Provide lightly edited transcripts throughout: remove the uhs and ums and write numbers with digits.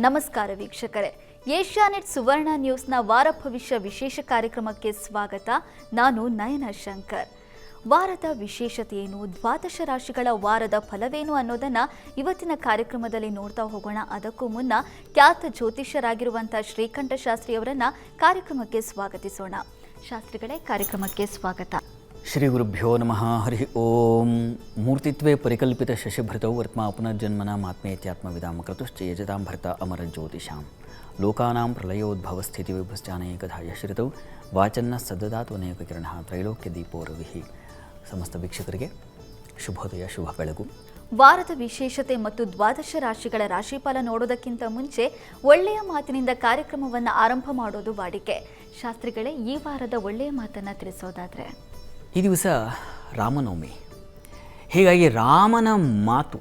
ನಮಸ್ಕಾರ ವೀಕ್ಷಕರೇ, ಏಷ್ಯಾನೆಟ್ ಸುವರ್ಣ ನ್ಯೂಸ್ನ ವಾರ ಭವಿಷ್ಯ ವಿಶೇಷ ಕಾರ್ಯಕ್ರಮಕ್ಕೆ ಸ್ವಾಗತ. ನಾನು ನಯನ ಶಂಕರ್. ವಾರದ ವಿಶೇಷತೆ ಏನು, ದ್ವಾದಶ ರಾಶಿಗಳ ವಾರದ ಫಲವೇನು ಅನ್ನೋದನ್ನ ಇವತ್ತಿನ ಕಾರ್ಯಕ್ರಮದಲ್ಲಿ ನೋಡ್ತಾ ಹೋಗೋಣ. ಅದಕ್ಕೂ ಮುನ್ನ ಖ್ಯಾತ ಜ್ಯೋತಿಷ್ಯರಾಗಿರುವಂಥ ಶ್ರೀಕಂಠ ಶಾಸ್ತ್ರಿಯವರನ್ನ ಕಾರ್ಯಕ್ರಮಕ್ಕೆ ಸ್ವಾಗತಿಸೋಣ. ಶಾಸ್ತ್ರಿಗಳೇ, ಕಾರ್ಯಕ್ರಮಕ್ಕೆ ಸ್ವಾಗತ. ಶ್ರೀ ಗುರುಭ್ಯೋ ನಮಃ. ಹರಿ ಓಂ. ಮೂರ್ತಿತ್ವೇ ಪರಿಕಲ್ಪಿತ ಶಶಿಭೃತೌ ವರ್ತ್ಮಾ ಪುನರ್ಜನ್ಮನ ಮಾತ್ಮೇತ್ಯಾತ್ಮವಿದಾಂ ಕ್ರತುಶ್ಚ ಯಜತಾಂ ಭರ್ತ ಅಮರ ಜ್ಯೋತಿಷಾಂ ಲೋಕಾನಾಂ ಪ್ರಳಯೋದ್ಭವ ಸ್ಥಿತಿ ವಿಭುಶ್ಚಾನೇಕಧಾ ಯಶ್ರಿತೌ ವಾಚನ್ನ ಸದ್ದದಾತು ಅನೇಕ ಕಿರಣ ತ್ರೈಲೋಕ್ಯ ದೀಪೋ ರವಿಹಿ. ಸಮಸ್ತ ವೀಕ್ಷಕರಿಗೆ ಶುಭೋದಯ, ಶುಭ ಬೆಳಗು. ವಾರದ ವಿಶೇಷತೆ ಮತ್ತು ದ್ವಾದಶ ರಾಶಿಗಳ ರಾಶಿಫಲ ನೋಡೋದಕ್ಕಿಂತ ಮುಂಚೆ ಒಳ್ಳೆಯ ಮಾತಿನಿಂದ ಕಾರ್ಯಕ್ರಮವನ್ನು ಆರಂಭ ಮಾಡೋದು ವಾಡಿಕೆ. ಶಾಸ್ತ್ರಿಗಳೇ, ಈ ವಾರದ ಒಳ್ಳೆಯ ಮಾತನ್ನು ತಿಳಿಸೋದಾದ್ರೆ, ಈ ದಿವಸ ರಾಮನವಮಿ. ಹೀಗಾಗಿ ರಾಮನ ಮಾತು,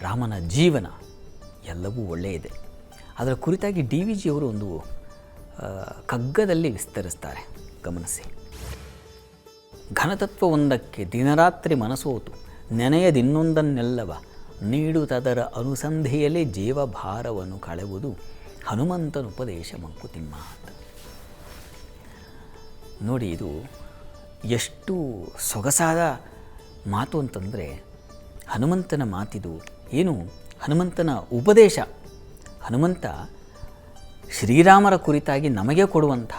ರಾಮನ ಜೀವನ ಎಲ್ಲವೂ ಒಳ್ಳೆಯದೆ. ಅದರ ಕುರಿತಾಗಿ DVG ಅವರು ಒಂದು ಕಗ್ಗದಲ್ಲಿ ವಿಸ್ತರಿಸ್ತಾರೆ, ಗಮನಿಸಿ. ಘನತತ್ವವೊಂದಕ್ಕೆ ದಿನರಾತ್ರಿ ಮನಸೋತು ನೆನೆಯದಿನ್ನೊಂದನ್ನೆಲ್ಲವ ನೀಡುತ್ತದರ ಅನುಸಂಧಿಯಲ್ಲಿ ಜೀವಭಾರವನ್ನು ಕಳೆವುದು ಹನುಮಂತನುಪದೇಶ ಮಂಕುತಿಮ್ಮ ಅಂತ. ನೋಡಿ, ಇದು ಎಷ್ಟು ಸೊಗಸಾದ ಮಾತು ಅಂತಂದರೆ, ಹನುಮಂತನ ಮಾತಿದು. ಏನು ಹನುಮಂತನ ಉಪದೇಶ, ಹನುಮಂತ ಶ್ರೀರಾಮರ ಕುರಿತಾಗಿ ನಮಗೆ ಕೊಡುವಂಥ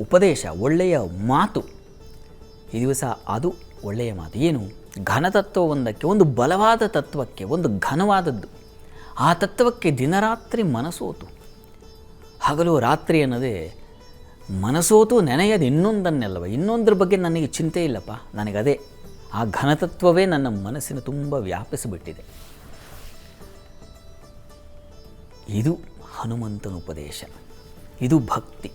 ಉಪದೇಶ, ಒಳ್ಳೆಯ ಮಾತು. ಈ ದಿವಸ ಅದು ಒಳ್ಳೆಯ ಮಾತು. ಏನು? ಘನತತ್ವವೊಂದಕ್ಕೆ, ಒಂದು ಬಲವಾದ ತತ್ವಕ್ಕೆ, ಒಂದು ಘನವಾದದ್ದು, ಆ ತತ್ವಕ್ಕೆ ದಿನರಾತ್ರಿ ಮನಸೋತು. ಹಗಲು ರಾತ್ರಿ ಅನ್ನೋದೇ ಮನಸೋತು ನೆನೆಯದು ಇನ್ನೊಂದನ್ನೆಲ್ಲವ. ಇನ್ನೊಂದರ ಬಗ್ಗೆ ನನಗೆ ಚಿಂತೆ ಇಲ್ಲಪ್ಪ, ನನಗದೇ ಆ ಘನತತ್ವವೇ ನನ್ನ ಮನಸ್ಸಿನ ತುಂಬ ವ್ಯಾಪಿಸಿಬಿಟ್ಟಿದೆ. ಇದು ಹನುಮಂತನ ಉಪದೇಶ, ಇದು ಭಕ್ತಿ.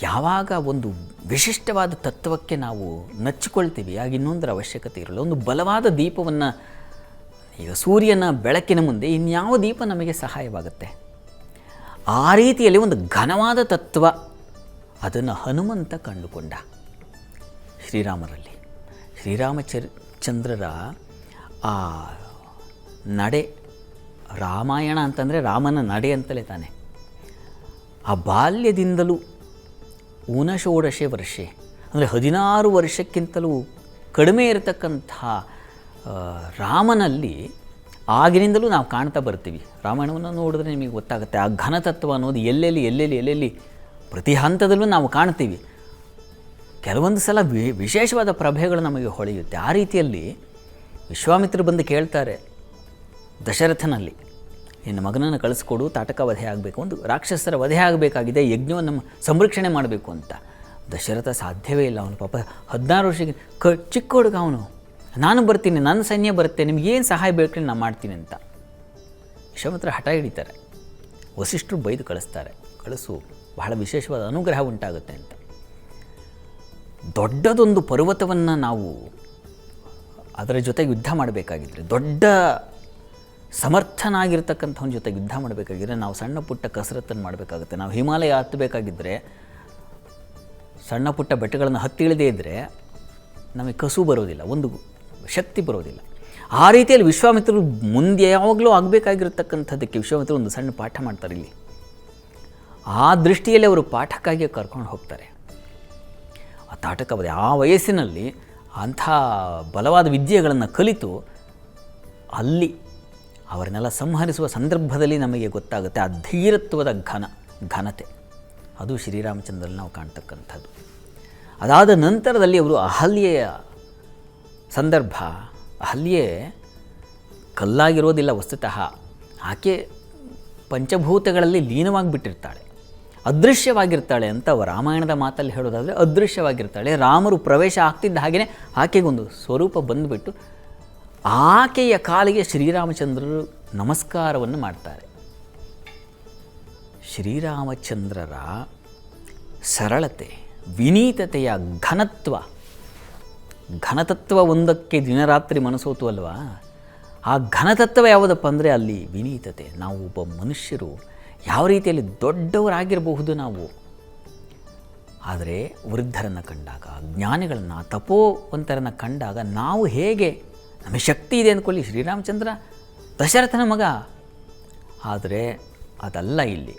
ಯಾವಾಗ ಒಂದು ವಿಶಿಷ್ಟವಾದ ತತ್ವಕ್ಕೆ ನಾವು ನಚ್ಚಿಕೊಳ್ತೀವಿ, ಆಗ ಇನ್ನೊಂದರ ಅವಶ್ಯಕತೆ ಇರಲ್ಲ. ಒಂದು ಬಲವಾದ ದೀಪವನ್ನು, ಈಗ ಸೂರ್ಯನ ಬೆಳಕಿನ ಮುಂದೆ ಇನ್ಯಾವ ದೀಪ ನಮಗೆ ಸಹಾಯವಾಗುತ್ತೆ? ಆ ರೀತಿಯಲ್ಲಿ ಒಂದು ಘನವಾದ ತತ್ವ, ಅದನ್ನು ಹನುಮಂತ ಕಂಡುಕೊಂಡ ಶ್ರೀರಾಮರಲ್ಲಿ. ಶ್ರೀರಾಮಚಂದ್ರರ ಆ ನಡೆ, ರಾಮಾಯಣ ಅಂತಂದರೆ ರಾಮನ ನಡೆ ಅಂತಲೇ ತಾನೆ. ಆ ಬಾಲ್ಯದಿಂದಲೂ ಊನಷೋಡಶೆ ವರ್ಷೆ ಅಂದರೆ 16 ವರ್ಷಕ್ಕಿಂತಲೂ ಕಡಿಮೆ ಇರತಕ್ಕಂಥ ರಾಮನಲ್ಲಿ ಆಗಿನಿಂದಲೂ ನಾವು ಕಾಣ್ತಾ ಬರ್ತೀವಿ. ರಾಮಾಯಣವನ್ನು ನೋಡಿದ್ರೆ ನಿಮಗೆ ಗೊತ್ತಾಗುತ್ತೆ ಆ ಘನತತ್ವ ಅನ್ನೋದು ಎಲ್ಲೆಲ್ಲಿ ಪ್ರತಿ ಹಂತದಲ್ಲೂ ನಾವು ಕಾಣ್ತೀವಿ. ಕೆಲವೊಂದು ಸಲ ವಿಶೇಷವಾದ ಪ್ರಭೆಗಳು ನಮಗೆ ಹೊಳೆಯುತ್ತೆ. ಆ ರೀತಿಯಲ್ಲಿ ವಿಶ್ವಾಮಿತ್ರರು ಬಂದು ಕೇಳ್ತಾರೆ ದಶರಥನಲ್ಲಿ, ನಿನ್ನ ಮಗನನ್ನು ಕಳಿಸ್ಕೊಡು, ತಾಟಕ ವಧೆ ಆಗಬೇಕು, ಒಂದು ರಾಕ್ಷಸರ ವಧೆ ಆಗಬೇಕಾಗಿದೆ, ಯಜ್ಞವನ್ನು ಸಂರಕ್ಷಣೆ ಮಾಡಬೇಕು ಅಂತ. ದಶರಥ ಸಾಧ್ಯವೇ ಇಲ್ಲ, ಅವನು ಪಾಪ 16 ವರ್ಷಕ್ಕೆ ಚಿಕ್ಕ ಹುಡುಗ ಅವನು. ನಾನು ಬರ್ತೀನಿ, ನನ್ನ ಸೈನ್ಯ ಬರುತ್ತೆ, ನಿಮಗೇನು ಸಹಾಯ ಬೇಕು ನಾನು ಮಾಡ್ತೀನಿ ಅಂತ ವಿಶ್ವಾಮಿತ್ರ ಹಠ ಹಿಡಿತಾರೆ. ವಸಿಷ್ಠರು ಬೈದು ಕಳಿಸ್ತಾರೆ, ಕಳಿಸು, ಬಹಳ ವಿಶೇಷವಾದ ಅನುಗ್ರಹ ಉಂಟಾಗುತ್ತೆ ಅಂತ. ದೊಡ್ಡದೊಂದು ಪರ್ವತವನ್ನು ನಾವು ಅದರ ಜೊತೆಗೆ ಯುದ್ಧ ಮಾಡಬೇಕಾಗಿದ್ದರೆ, ದೊಡ್ಡ ಸಮರ್ಥನಾಗಿರ್ತಕ್ಕಂಥವನ ಜೊತೆಗೆ ಯುದ್ಧ ಮಾಡಬೇಕಾಗಿದ್ದರೆ ನಾವು ಸಣ್ಣ ಪುಟ್ಟ ಕಸರತ್ತನ್ನು ಮಾಡಬೇಕಾಗುತ್ತೆ. ನಾವು ಹಿಮಾಲಯ ಹತ್ತಬೇಕಾಗಿದ್ದರೆ, ಸಣ್ಣ ಪುಟ್ಟ ಬೆಟ್ಟಗಳನ್ನು ಹತ್ತಿ ಇಳಿದೇ ಇದ್ದರೆ ನಮಗೆ ಕಸು ಬರೋದಿಲ್ಲ, ಒಂದು ಶಕ್ತಿ ಬರೋದಿಲ್ಲ. ಆ ರೀತಿಯಲ್ಲಿ ವಿಶ್ವಾಮಿತ್ರರು ಮುಂದೆ ಯಾವಾಗಲೂ ಆಗಬೇಕಾಗಿರ್ತಕ್ಕಂಥದ್ದಕ್ಕೆ ವಿಶ್ವಾಮಿತ್ರರು ಒಂದು ಸಣ್ಣ ಪಾಠ ಮಾಡ್ತಾರೆ ಇಲ್ಲಿ. ಆ ದೃಷ್ಟಿಯಲ್ಲಿ ಅವರು ಪಾಠಕ್ಕಾಗಿ ಕರ್ಕೊಂಡು ಹೋಗ್ತಾರೆ. ಆ ತಾಟಕ ಆ ವಯಸ್ಸಿನಲ್ಲಿ ಅಂಥ ಬಲವಾದ ವಿದ್ಯೆಗಳನ್ನು ಕಲಿತು ಅಲ್ಲಿ ಅವರನ್ನೆಲ್ಲ ಸಂಹರಿಸುವ ಸಂದರ್ಭದಲ್ಲಿ ನಮಗೆ ಗೊತ್ತಾಗುತ್ತೆ ಆ ಧೀರತ್ವದ ಘನತೆ. ಅದು ಶ್ರೀರಾಮಚಂದ್ರಲ್ಲಿ ನಾವು ಕಾಣ್ತಕ್ಕಂಥದ್ದು. ಅದಾದ ನಂತರದಲ್ಲಿ ಅವರು ಅಹಲ್ಯೆಯ ಸಂದರ್ಭ. ಅಹಲ್ಯೆ ಕಲ್ಲಾಗಿರೋದಿಲ್ಲ ವಸ್ತುತಃ, ಆಕೆ ಪಂಚಭೂತಗಳಲ್ಲಿ ಲೀನವಾಗಿಬಿಟ್ಟಿರ್ತಾಳೆ, ಅದೃಶ್ಯವಾಗಿರ್ತಾಳೆ ಅಂತ ರಾಮಾಯಣದ ಮಾತಲ್ಲಿ ಹೇಳೋದಾದರೆ ಅದೃಶ್ಯವಾಗಿರ್ತಾಳೆ. ರಾಮರು ಪ್ರವೇಶ ಆಗ್ತಿದ್ದ ಹಾಗೆಯೇ ಆಕೆಗೊಂದು ಸ್ವರೂಪ ಬಂದುಬಿಟ್ಟು ಆಕೆಯ ಕಾಲಿಗೆ ಶ್ರೀರಾಮಚಂದ್ರರು ನಮಸ್ಕಾರವನ್ನು ಮಾಡ್ತಾರೆ. ಶ್ರೀರಾಮಚಂದ್ರರ ಸರಳತೆ, ವಿನೀತತೆಯ ಘನತತ್ವ ಒಂದಕ್ಕೆ ದಿನರಾತ್ರಿ ಮನಸೋತು ಅಲ್ವಾ? ಆ ಘನತತ್ವ ಯಾವುದಪ್ಪ ಅಂದರೆ ಅಲ್ಲಿ ವಿನೀತತೆ. ನಾವು ಒಬ್ಬ ಮನುಷ್ಯರು ಯಾವ ರೀತಿಯಲ್ಲಿ ದೊಡ್ಡವರಾಗಿರಬಹುದು ನಾವು, ಆದರೆ ವೃದ್ಧರನ್ನು ಕಂಡಾಗ, ಜ್ಞಾನಿಗಳನ್ನು, ತಪೋವಂತರನ್ನು ಕಂಡಾಗ ನಾವು ಹೇಗೆ, ನಮಗೆ ಶಕ್ತಿ ಇದೆ ಅಂದ್ಕೊಳ್ಳಿ. ಶ್ರೀರಾಮಚಂದ್ರ ದಶರಥನ ಮಗ, ಆದರೆ ಅದಲ್ಲ ಇಲ್ಲಿ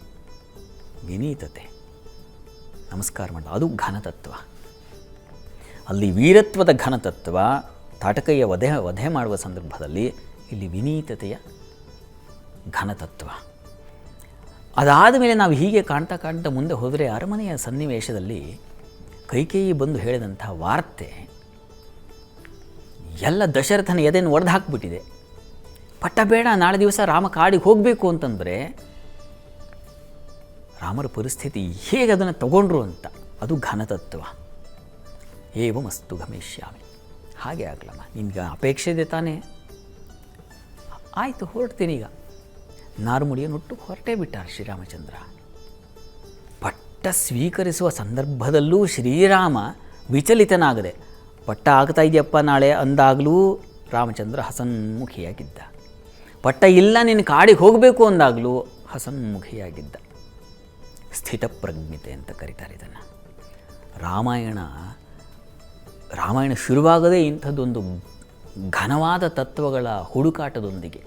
ವಿನೀತತೆ, ನಮಸ್ಕಾರ ಮಾಡ, ಅದು ಘನತತ್ವ. ಅಲ್ಲಿ ವೀರತ್ವದ ಘನತತ್ವ, ತಾಟಕಯ್ಯ ವಧೆ ಮಾಡುವ ಸಂದರ್ಭದಲ್ಲಿ ಇಲ್ಲಿ ವಿನೀತತೆಯ ಘನತತ್ವ. ಅದಾದ ಮೇಲೆ ನಾವು ಹೀಗೆ ಕಾಣ್ತಾ ಕಾಣ್ತಾ ಮುಂದೆ ಹೋದರೆ ಅರಮನೆಯ ಸನ್ನಿವೇಶದಲ್ಲಿ ಕೈಕೇಯಿ ಬಂದು ಹೇಳಿದಂಥ ವಾರ್ತೆ ಎಲ್ಲ ದಶರಥನ ಎದೆಯನ್ನು ಒಡೆದು ಹಾಕಿಬಿಟ್ಟಿದೆ. ಪಟ್ಟ ಬೇಡ, ನಾಳೆ ದಿವಸ ರಾಮ ಕಾಡಿಗೆ ಹೋಗಬೇಕು ಅಂತಂದರೆ ರಾಮರ ಪರಿಸ್ಥಿತಿ ಹೇಗೆ ಅದನ್ನು ತಗೊಂಡ್ರು ಅಂತ, ಅದು ಘನತತ್ವ. ಏವಮಸ್ತು ಗಮೇಶ್ಯಾಮಿ, ಹಾಗೆ ಆಗಲಮ್ಮ, ನಿನ್ಗೆ ಅಪೇಕ್ಷೆ ಇದೆ ತಾನೇ, ಆಯಿತು ಹೊರಡ್ತೀನಿ ಈಗ. ನಾರುಮುಡಿಯನ್ನುಟ್ಟು ಹೊರಟೇ ಬಿಟ್ಟ ಶ್ರೀರಾಮಚಂದ್ರ. ಪಟ್ಟ ಸ್ವೀಕರಿಸುವ ಸಂದರ್ಭದಲ್ಲೂ ಶ್ರೀರಾಮ ವಿಚಲಿತನಾಗದೆ, ಪಟ್ಟ ಆಗ್ತಾ ಇದೆಯಪ್ಪ ನಾಳೆ ಅಂದಾಗಲೂ ರಾಮಚಂದ್ರ ಹಸನ್ಮುಖಿಯಾಗಿದ್ದ. ಪಟ್ಟ ಇಲ್ಲ ನಿನ್ನ ಕಾಡಿಗೆ ಹೋಗಬೇಕು ಅಂದಾಗಲೂ ಹಸನ್ಮುಖಿಯಾಗಿದ್ದ. ಸ್ಥಿತಪ್ರಜ್ಞತೆ ಅಂತ ಕರೀತಾರೆ ಇದನ್ನು. ರಾಮಾಯಣ ಶುರುವಾಗದೇ ಇಂಥದ್ದೊಂದು ಘನವಾದ ತತ್ವಗಳ ಹುಡುಕಾಟದೊಂದಿಗೆ.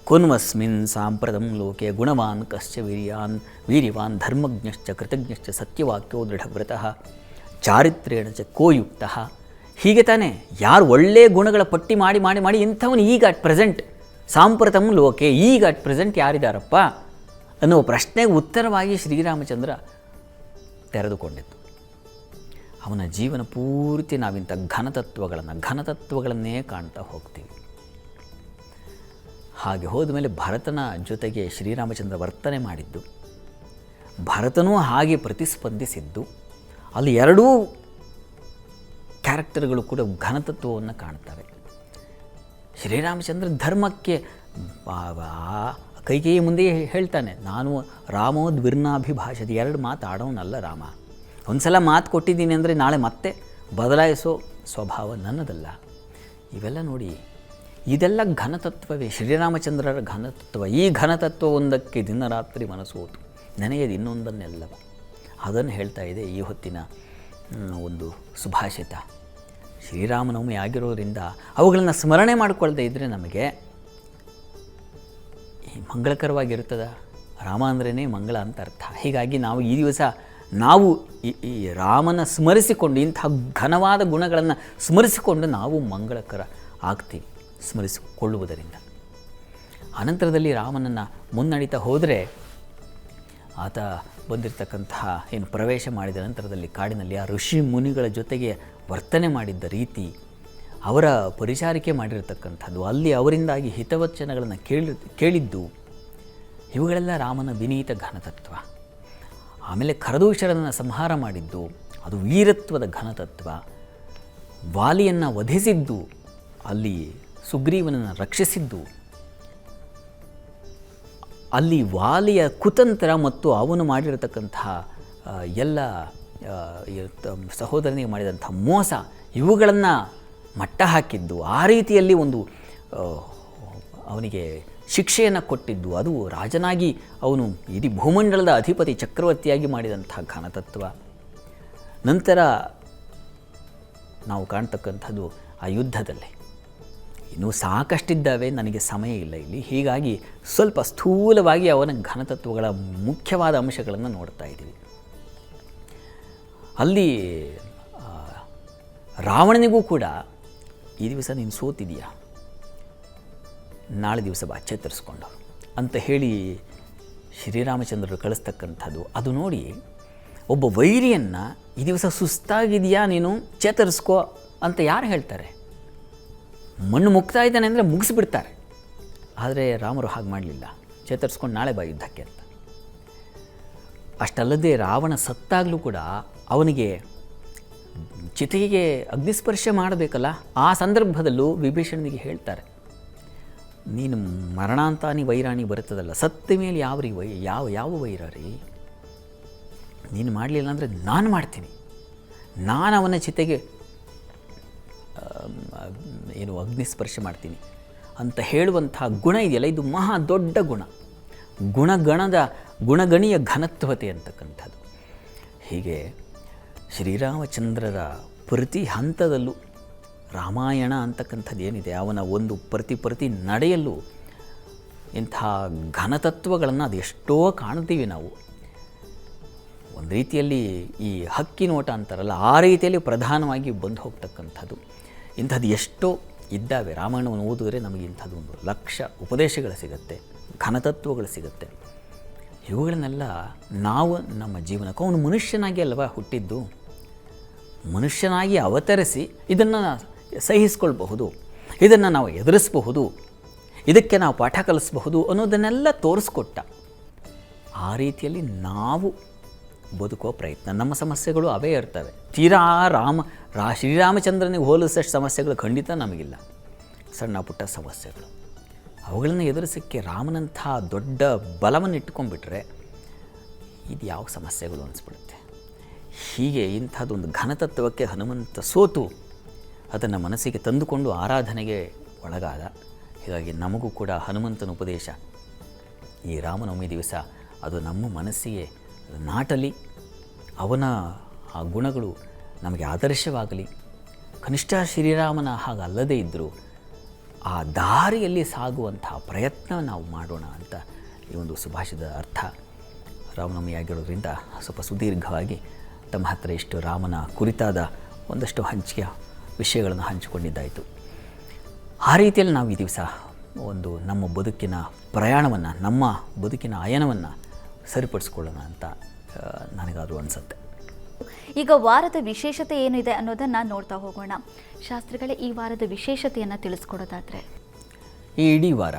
ಕುನ್ವಸ್ಮಿನ್ ಸಾಂಪ್ರದಂ ಲೋಕೆ ಗುಣವಾನ್ ಕಶ್ಚ ವೀರ್ಯವಾನ್ ಧರ್ಮಜ್ಞಶ್ಚ ಕೃತಜ್ಞಶ್ಚ ಸತ್ಯವಾಕ್ಯೋ ದೃಢವ್ರತಃ ಚಾರಿತ್ರ್ಯೇಣ ಚ ಕೋಯುಕ್ತಃ. ಹೀಗೆ ತಾನೇ, ಯಾರು ಒಳ್ಳೆಯ ಗುಣಗಳ ಪಟ್ಟಿ ಮಾಡಿ ಮಾಡಿ ಮಾಡಿ ಇಂಥವನು ಈಗ ಅಟ್ ಪ್ರೆಸೆಂಟ್ ಸಾಂಪ್ರತಂ ಲೋಕೆ, ಈಗ ಅಟ್ ಪ್ರೆಸೆಂಟ್ ಯಾರಿದ್ದಾರಪ್ಪ ಅನ್ನುವ ಪ್ರಶ್ನೆಗೆ ಉತ್ತರವಾಗಿ ಶ್ರೀರಾಮಚಂದ್ರ ತೆರೆದುಕೊಂಡಿತ್ತು. ಅವನ ಜೀವನ ಪೂರ್ತಿ ನಾವಿಂಥ ಘನತತ್ವಗಳನ್ನೇ ಕಾಣ್ತಾ ಹೋಗ್ತೀವಿ. ಹಾಗೆ ಹೋದ ಮೇಲೆ ಭರತನ ಜೊತೆಗೆ ಶ್ರೀರಾಮಚಂದ್ರ ವರ್ತನೆ ಮಾಡಿದ್ದು, ಭರತನೂ ಹಾಗೆ ಪ್ರತಿಸ್ಪಂದಿಸಿದ್ದು, ಅಲ್ಲಿ ಎರಡೂ ಕ್ಯಾರೆಕ್ಟರ್ಗಳು ಕೂಡ ಘನತತ್ವವನ್ನು ಕಾಣ್ತವೆ. ಶ್ರೀರಾಮಚಂದ್ರ ಧರ್ಮಕ್ಕೆ ಕೈಕೇಯಿ ಮುಂದೆ ಹೇಳ್ತಾನೆ, ನಾನು ರಾಮೋದ್ವಿರ್ನಾಭಿಭಾಷತೆ, ಎರಡು ಮಾತು ಆಡೋನಲ್ಲ ರಾಮ. ಒಂದು ಸಲ ಮಾತು ಕೊಟ್ಟಿದ್ದೀನಿ ಅಂದರೆ ನಾಳೆ ಮತ್ತೆ ಬದಲಾಯಿಸೋ ಸ್ವಭಾವ ನನ್ನದಲ್ಲ. ಇವೆಲ್ಲ ನೋಡಿ, ಇದೆಲ್ಲ ಘನತತ್ವವೇ, ಶ್ರೀರಾಮಚಂದ್ರರ ಘನತತ್ವ. ಈ ಘನತತ್ವ ಒಂದಕ್ಕೆ ದಿನರಾತ್ರಿ ಮನಸ್ಸೋತು, ನೆನೆಯದು ಇನ್ನೊಂದನ್ನೆಲ್ಲವ. ಅದನ್ನು ಹೇಳ್ತಾ ಇದೆ ಈ ಹೊತ್ತಿನ ಒಂದು ಸುಭಾಷಿತ. ಶ್ರೀರಾಮನವಮಿ ಆಗಿರೋದ್ರಿಂದ ಅವುಗಳನ್ನು ಸ್ಮರಣೆ ಮಾಡಿಕೊಳ್ಳದೆ ಇದ್ದರೆ ನಮಗೆ ಮಂಗಳಕರವಾಗಿರ್ತದ. ರಾಮ ಅಂದ್ರೇ ಮಂಗಳ ಅಂತ ಅರ್ಥ. ಹೀಗಾಗಿ ನಾವು ಈ ದಿವಸ ಈ ರಾಮನ ಸ್ಮರಿಸಿಕೊಂಡು, ಇಂಥ ಘನವಾದ ಗುಣಗಳನ್ನು ಸ್ಮರಿಸಿಕೊಂಡು ನಾವು ಮಂಗಳಕರ ಆಗ್ತೀವಿ ಸ್ಮರಿಸಿಕೊಳ್ಳುವುದರಿಂದ. ಅನಂತರದಲ್ಲಿ ರಾಮನನ್ನು ಮುನ್ನಡೀತಾ ಹೋದರೆ ಆತ ಬಂದಿರತಕ್ಕಂತಹ ಪ್ರವೇಶ ಮಾಡಿದ ನಂತರದಲ್ಲಿ ಕಾಡಿನಲ್ಲಿ ಆ ಋಷಿ ಮುನಿಗಳ ಜೊತೆಗೆ ವರ್ತನೆ ಮಾಡಿದ್ದ ರೀತಿ, ಅವರ ಪರಿಚಾರಿಕೆ ಮಾಡಿರತಕ್ಕಂಥದ್ದು, ಅಲ್ಲಿ ಅವರಿಂದಾಗಿ ಹಿತವಚನಗಳನ್ನು ಕೇಳಿದ್ದು, ಇವುಗಳೆಲ್ಲ ರಾಮನ ವಿನೀತ ಘನತತ್ವ. ಆಮೇಲೆ ಖರದೂಷರನ್ನು ಸಂಹಾರ ಮಾಡಿದ್ದು, ಅದು ವೀರತ್ವದ ಘನತತ್ವ. ವಾಲಿಯನ್ನು ವಧಿಸಿದ್ದು, ಅಲ್ಲಿ ಸುಗ್ರೀವನನ್ನು ರಕ್ಷಿಸಿದ್ದು, ಅಲ್ಲಿ ವಾಲಿಯ ಕುತಂತ್ರ ಮತ್ತು ಅವನು ಮಾಡಿರತಕ್ಕಂತಹ ಎಲ್ಲ ಸಹೋದರನಿಗೆ ಮಾಡಿದಂಥ ಮೋಸ, ಇವುಗಳನ್ನು ಮಟ್ಟ ಹಾಕಿದ್ದು, ಆ ರೀತಿಯಲ್ಲಿ ಒಂದು ಅವನಿಗೆ ಶಿಕ್ಷೆಯನ್ನು ಕೊಟ್ಟಿದ್ದು, ಅದು ರಾಜನಾಗಿ ಅವನು ಇಡೀ ಭೂಮಂಡಲದ ಅಧಿಪತಿ ಚಕ್ರವರ್ತಿಯಾಗಿ ಮಾಡಿದಂಥ ಘನತತ್ವ. ನಂತರ ನಾವು ಕಾಣ್ತಕ್ಕಂಥದ್ದು ಆ ಯುದ್ಧದಲ್ಲಿ ಇನ್ನೂ ಸಾಕಷ್ಟಿದ್ದಾವೆ, ನನಗೆ ಸಮಯ ಇಲ್ಲ ಇಲ್ಲಿ. ಹೀಗಾಗಿ ಸ್ವಲ್ಪ ಸ್ಥೂಲವಾಗಿ ಅವನ ಘನತತ್ವಗಳ ಮುಖ್ಯವಾದ ಅಂಶಗಳನ್ನು ನೋಡ್ತಾ ಇದ್ದೀವಿ. ಅಲ್ಲಿ ರಾವಣನಿಗೂ ಕೂಡ ಈ ದಿವಸ ನೀನು ಸೋತಿದೆಯಾ, ನಾಳೆ ದಿವಸ ಬಾ ಚೇತರಿಸ್ಕೊಂಡು ಅಂತ ಹೇಳಿ ಶ್ರೀರಾಮಚಂದ್ರರು ಕಳಿಸ್ತಕ್ಕಂಥದ್ದು. ಅದು ನೋಡಿ, ಒಬ್ಬ ವೈರಿಯನ್ನು ಈ ದಿವಸ ಸುಸ್ತಾಗಿದೆಯಾ ನೀನು ಚೇತರಿಸ್ಕೋ ಅಂತ ಯಾರು ಹೇಳ್ತಾರೆ? ಮಣ್ಣು ಮುಗ್ತಾ ಇದ್ದಾನೆ ಅಂದರೆ ಮುಗಿಸ್ಬಿಡ್ತಾರೆ. ಆದರೆ ರಾಮರು ಹಾಗೆ ಮಾಡಲಿಲ್ಲ, ಚೇತರಿಸ್ಕೊಂಡು ನಾಳೆ ಬಾ ಯುದ್ಧಕ್ಕೆ ಅಂತ. ಅಷ್ಟಲ್ಲದೆ ರಾವಣ ಸತ್ತಾಗಲೂ ಕೂಡ ಅವನಿಗೆ ಚಿತೆಗೆ ಅಗ್ನಿಸ್ಪರ್ಶ ಮಾಡಬೇಕಲ್ಲ, ಆ ಸಂದರ್ಭದಲ್ಲೂ ವಿಭೀಷಣನಿಗೆ ಹೇಳ್ತಾರೆ, ನೀನು ಮರಣಾಂತಾನಿ ವೈರಾಣಿ ಬರುತ್ತದಲ್ಲ, ಸತ್ತ ಮೇಲೆ ಯಾವ ವೈರಾರಿ ನೀನು ಮಾಡಲಿಲ್ಲ ಅಂದರೆ ನಾನು ಮಾಡ್ತೀನಿ, ನಾನು ಅವನ ಚಿತೆಗೆ ಅಗ್ನಿಸ್ಪರ್ಶ ಮಾಡ್ತೀನಿ ಅಂತ ಹೇಳುವಂಥ ಗುಣ ಇದೆಯಲ್ಲ, ಇದು ಮಹಾ ದೊಡ್ಡ ಗುಣ, ಗುಣಗಣಿಯ ಘನತ್ವತೆ ಅಂತಕ್ಕಂಥದ್ದು. ಹೀಗೆ ಶ್ರೀರಾಮಚಂದ್ರರ ಪ್ರತಿ ಹಂತದಲ್ಲೂ ರಾಮಾಯಣ ಅಂತಕ್ಕಂಥದ್ದು ಏನಿದೆ, ಅವನ ಒಂದು ಪ್ರತಿ ನಡೆಯಲ್ಲೂ ಇಂಥ ಘನತತ್ವಗಳನ್ನು ಅದೆಷ್ಟೋ ಕಾಣ್ತೀವಿ ನಾವು. ಒಂದು ರೀತಿಯಲ್ಲಿ ಈ ಹಕ್ಕಿ ನೋಟ ಅಂತಾರಲ್ಲ, ಆ ರೀತಿಯಲ್ಲಿ ಪ್ರಧಾನವಾಗಿ ಬಂದು ಹೋಗ್ತಕ್ಕಂಥದ್ದು. ಇಂಥದ್ದು ಎಷ್ಟೋ ಇದ್ದಾವೆ. ರಾಮಾಯಣವನ್ನು ಓದಿದ್ರೆ ನಮಗೆ ಇಂಥದ್ದು ಒಂದು ಲಕ್ಷ ಉಪದೇಶಗಳು ಸಿಗುತ್ತೆ, ಘನತತ್ವಗಳು ಸಿಗುತ್ತೆ. ಇವುಗಳನ್ನೆಲ್ಲ ನಾವು ನಮ್ಮ ಜೀವನಕ್ಕೆ, ಅವನು ಮನುಷ್ಯನಾಗಿ ಅಲ್ವಾ ಹುಟ್ಟಿದ್ದು, ಮನುಷ್ಯನಾಗಿ ಅವತರಿಸಿ ಇದನ್ನು ಸಹಿಸ್ಕೊಳ್ಬಹುದು, ಇದನ್ನು ನಾವು ಎದುರಿಸಬಹುದು, ಇದಕ್ಕೆ ನಾವು ಪಾಠ ಕಲಿಸಬಹುದು ಅನ್ನೋದನ್ನೆಲ್ಲ ತೋರಿಸ್ಕೊಟ್ಟ. ಆ ರೀತಿಯಲ್ಲಿ ನಾವು ಬದುಕೋ ಪ್ರಯತ್ನ. ನಮ್ಮ ಸಮಸ್ಯೆಗಳು ಅವೇ ಇರ್ತವೆ. ತೀರಾ ಶ್ರೀರಾಮಚಂದ್ರನಿಗೆ ಹೋಲಿಸಷ್ಟು ಸಮಸ್ಯೆಗಳು ಖಂಡಿತ ನಮಗಿಲ್ಲ. ಸಣ್ಣ ಪುಟ್ಟ ಸಮಸ್ಯೆಗಳು, ಅವುಗಳನ್ನು ಎದುರಿಸೋಕ್ಕೆ ರಾಮನಂಥ ದೊಡ್ಡ ಬಲವನ್ನು ಇಟ್ಕೊಂಡ್ಬಿಟ್ರೆ ಇದು ಯಾವ ಸಮಸ್ಯೆಗಳು ಅನಿಸ್ಬಿಡುತ್ತೆ. ಹೀಗೆ ಇಂಥದ್ದೊಂದು ಘನತತ್ವಕ್ಕೆ ಹನುಮಂತ ಸೋತು ಅದನ್ನು ಮನಸ್ಸಿಗೆ ತಂದುಕೊಂಡು ಆರಾಧನೆಗೆ ಒಳಗಾದ. ಹೀಗಾಗಿ ನಮಗೂ ಕೂಡ ಹನುಮಂತನ ಉಪದೇಶ ಈ ರಾಮನವಮಿ ದಿವಸ ಅದು ನಮ್ಮ ಮನಸ್ಸಿಗೆ ನಾಟಲಿ, ಅವನ ಆ ಗುಣಗಳು ನಮಗೆ ಆದರ್ಶವಾಗಲಿ. ಕನಿಷ್ಠ ಶ್ರೀರಾಮನ ಹಾಗಲ್ಲದೇ ಇದ್ದರೂ ಆ ದಾರಿಯಲ್ಲಿ ಸಾಗುವಂಥ ಪ್ರಯತ್ನ ನಾವು ಮಾಡೋಣ ಅಂತ ಈ ಒಂದು ಸುಭಾಷಿತದ ಅರ್ಥ. ರಾಮನವಮಿ ಆಗಿರೋದ್ರಿಂದ ಸ್ವಲ್ಪ ಸುದೀರ್ಘವಾಗಿ ತಮ್ಮ ಹತ್ತಿರ ಇಷ್ಟು ರಾಮನ ಕುರಿತಾದ ಒಂದಷ್ಟು ಹಂಚಿಕೆ ವಿಷಯಗಳನ್ನು ಹಂಚಿಕೊಂಡಿದ್ದಾಯಿತು. ಆ ರೀತಿಯಲ್ಲಿ ನಾವು ಈ ದಿವಸ ಒಂದು ನಮ್ಮ ಬದುಕಿನ ಪ್ರಯಾಣವನ್ನು, ನಮ್ಮ ಬದುಕಿನ ಆಯನವನ್ನು ಸರಿಪಡಿಸ್ಕೊಳ್ಳೋಣ ಅಂತ ನನಗಾದರೂ ಅನಿಸುತ್ತೆ. ಈಗ ವಾರದ ವಿಶೇಷತೆ ಏನಿದೆ ಅನ್ನೋದನ್ನು ನೋಡ್ತಾ ಹೋಗೋಣ. ಶಾಸ್ತ್ರಿಗಳೇ, ಈ ವಾರದ ವಿಶೇಷತೆಯನ್ನು ತಿಳಿಸ್ಕೊಡೋದಾದರೆ? ಈ ಇಡೀ ವಾರ